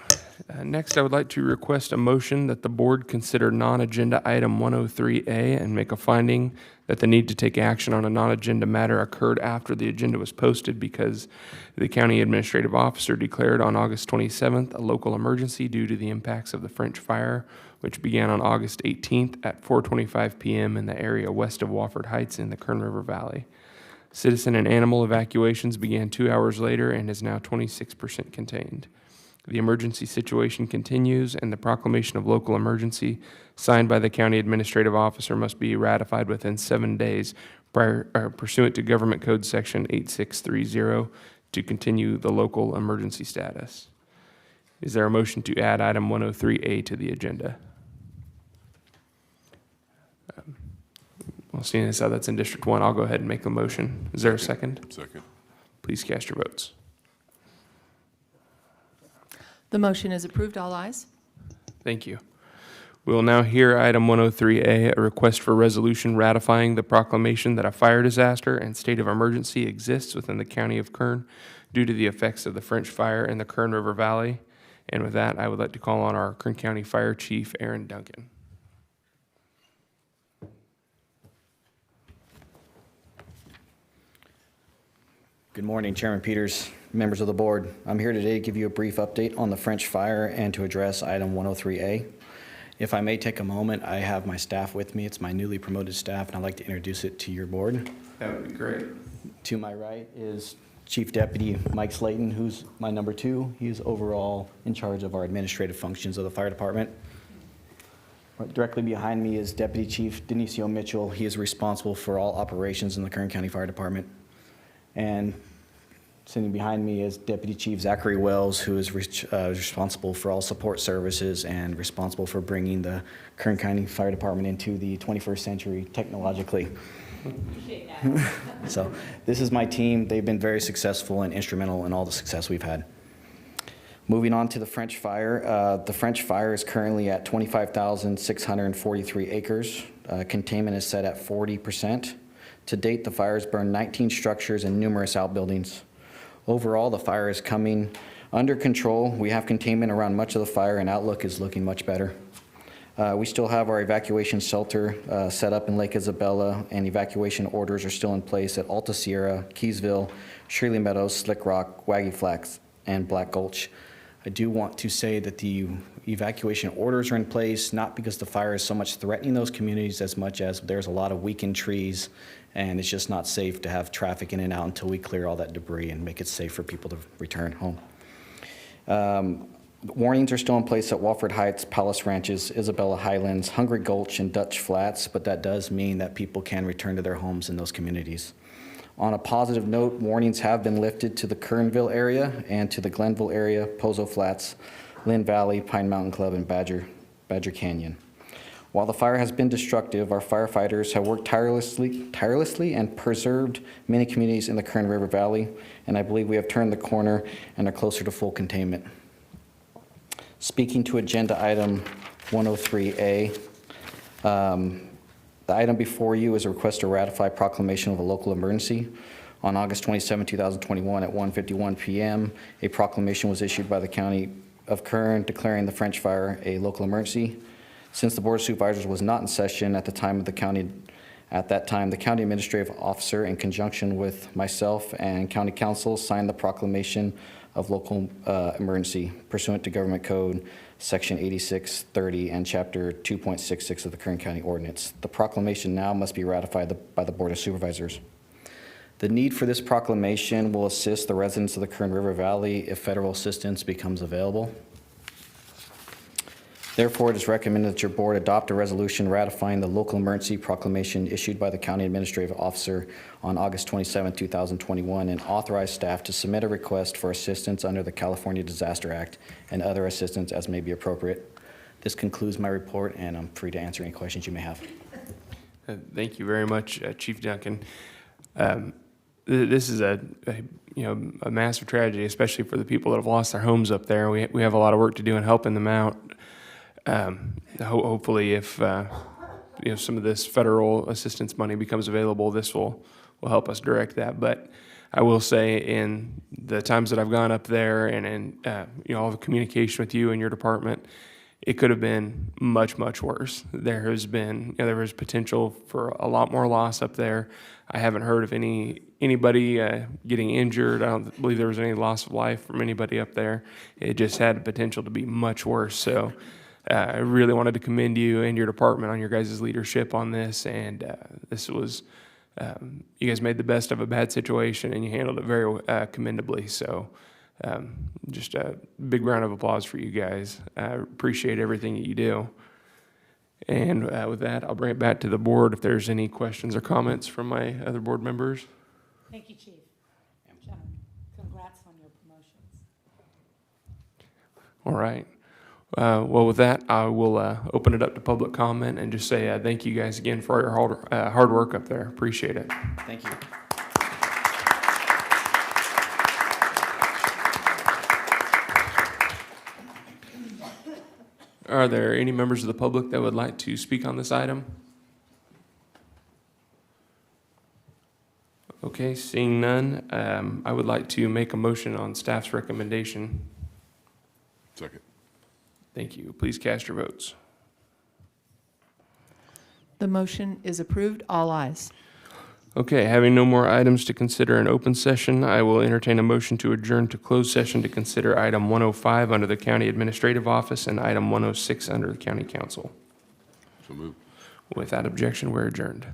Next, I would like to request a motion that the board consider non-agenda item 103A and make a finding that the need to take action on a non-agenda matter occurred after the agenda was posted because the county administrative officer declared on August 27th a local emergency due to the impacts of the French fire, which began on August 18th at 4:25 p.m. in the area west of Wofford Heights in the Kern River Valley. Citizen and animal evacuations began 2 hours later and is now 26% contained. The emergency situation continues, and the proclamation of local emergency signed by the county administrative officer must be ratified within 7 days pursuant to Government Code Section 8630 to continue the local emergency status. Is there a motion to add item 103A to the agenda? Well, seeing as how that's in District 1, I'll go ahead and make the motion. Is there a second? Second. Please cast your votes. The motion is approved. All ayes. Thank you. We will now hear item 103A, a request for resolution ratifying the proclamation that a fire disaster and state of emergency exists within the county of Kern due to the effects of the French fire in the Kern River Valley. And with that, I would like to call on our Kern County Fire Chief, Aaron Duncan. Good morning, Chairman Peters, members of the board. I'm here today to give you a brief update on the French fire and to address item 103A. If I may take a moment, I have my staff with me. It's my newly promoted staff, and I'd like to introduce it to your board. That would be great. To my right is Chief Deputy Mike Slayton, who's my number 2. He is overall in charge of our administrative functions of the fire department. Directly behind me is Deputy Chief Denicio Mitchell. He is responsible for all operations in the Kern County Fire Department. And sitting behind me is Deputy Chief Zachary Wells, who is responsible for all support services and responsible for bringing the Kern County Fire Department into the 21st century technologically. So this is my team. They've been very successful and instrumental in all the success we've had. Moving on to the French fire. The French fire is currently at 25,643 acres. Containment is set at 40%. To date, the fire has burned 19 structures and numerous outbuildings. Overall, the fire is coming under control. We have containment around much of the fire, and outlook is looking much better. We still have our evacuation shelter set up in Lake Isabella, and evacuation orders are still in place at Alta Sierra, Keysville, Shirley Meadows, Slick Rock, Waggy Flats, and Black Gulch. I do want to say that the evacuation orders are in place, not because the fire is so much threatening those communities as much as there's a lot of weakened trees, and it's just not safe to have traffic in and out until we clear all that debris and make it safe for people to return home. Warnings are still in place at Wofford Heights, Palace Ranches, Isabella Highlands, Hungry Gulch, and Dutch Flats, but that does mean that people can return to their homes in those communities. On a positive note, warnings have been lifted to the Kernville area and to the Glenville area, Pozo Flats, Lynn Valley, Pine Mountain Club, and Badger Canyon. While the fire has been destructive, our firefighters have worked tirelessly and preserved many communities in the Kern River Valley, and I believe we have turned the corner and are closer to full containment. Speaking to agenda item 103A, the item before you is a request to ratify proclamation of a local emergency. On August 27, 2021 at 1:51 p.m., a proclamation was issued by the County of Kern declaring the French fire a local emergency. Since the Board of Supervisors was not in session at that time, the county administrative officer, in conjunction with myself and county council, signed the proclamation of local emergency pursuant to Government Code Section 8630 and Chapter 2.66 of the Kern County Ordinance. The proclamation now must be ratified by the Board of Supervisors. The need for this proclamation will assist the residents of the Kern River Valley if federal assistance becomes available. Therefore, it is recommended that your board adopt a resolution ratifying the local emergency proclamation issued by the County Administrative Officer on August 27, 2021, and authorize staff to submit a request for assistance under the California Disaster Act and other assistance as may be appropriate. This concludes my report, and I'm free to answer any questions you may have. Thank you very much, Chief Duncan. This is a massive tragedy, especially for the people that have lost their homes up there. We have a lot of work to do in helping them out. Hopefully, if some of this federal assistance money becomes available, this will help us direct that. But I will say, in the times that I've gone up there and in all the communication with you and your department, it could have been much, much worse. There was potential for a lot more loss up there. I haven't heard of anybody getting injured. I don't believe there was any loss of life from anybody up there. It just had the potential to be much worse. So I really wanted to commend you and your department on your guys' leadership on this. And this was, you guys made the best of a bad situation, and you handled it very commendably. So just a big round of applause for you guys. I appreciate everything that you do. And with that, I'll bring it back to the board if there's any questions or comments from my other board members. Thank you, Chief. John, congrats on your promotions. All right. Well, with that, I will open it up to public comment and just say thank you guys again for your hard work up there. Appreciate it. Thank you. Are there any members of the public that would like to speak on this item? Okay, seeing none, I would like to make a motion on staff's recommendation. Second. Thank you. Please cast your votes. The motion is approved. All ayes. Okay, having no more items to consider in open session, I will entertain a motion to adjourn to closed session to consider item 105 under the County Administrative Office and item 106 under the County Council. So moved. Without objection, we're adjourned.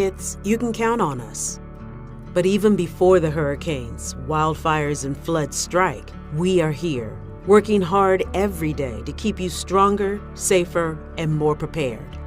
hits, you can count on us. But even before the hurricanes, wildfires, and floods strike, we are here, working hard every day to keep you stronger, safer, and more prepared.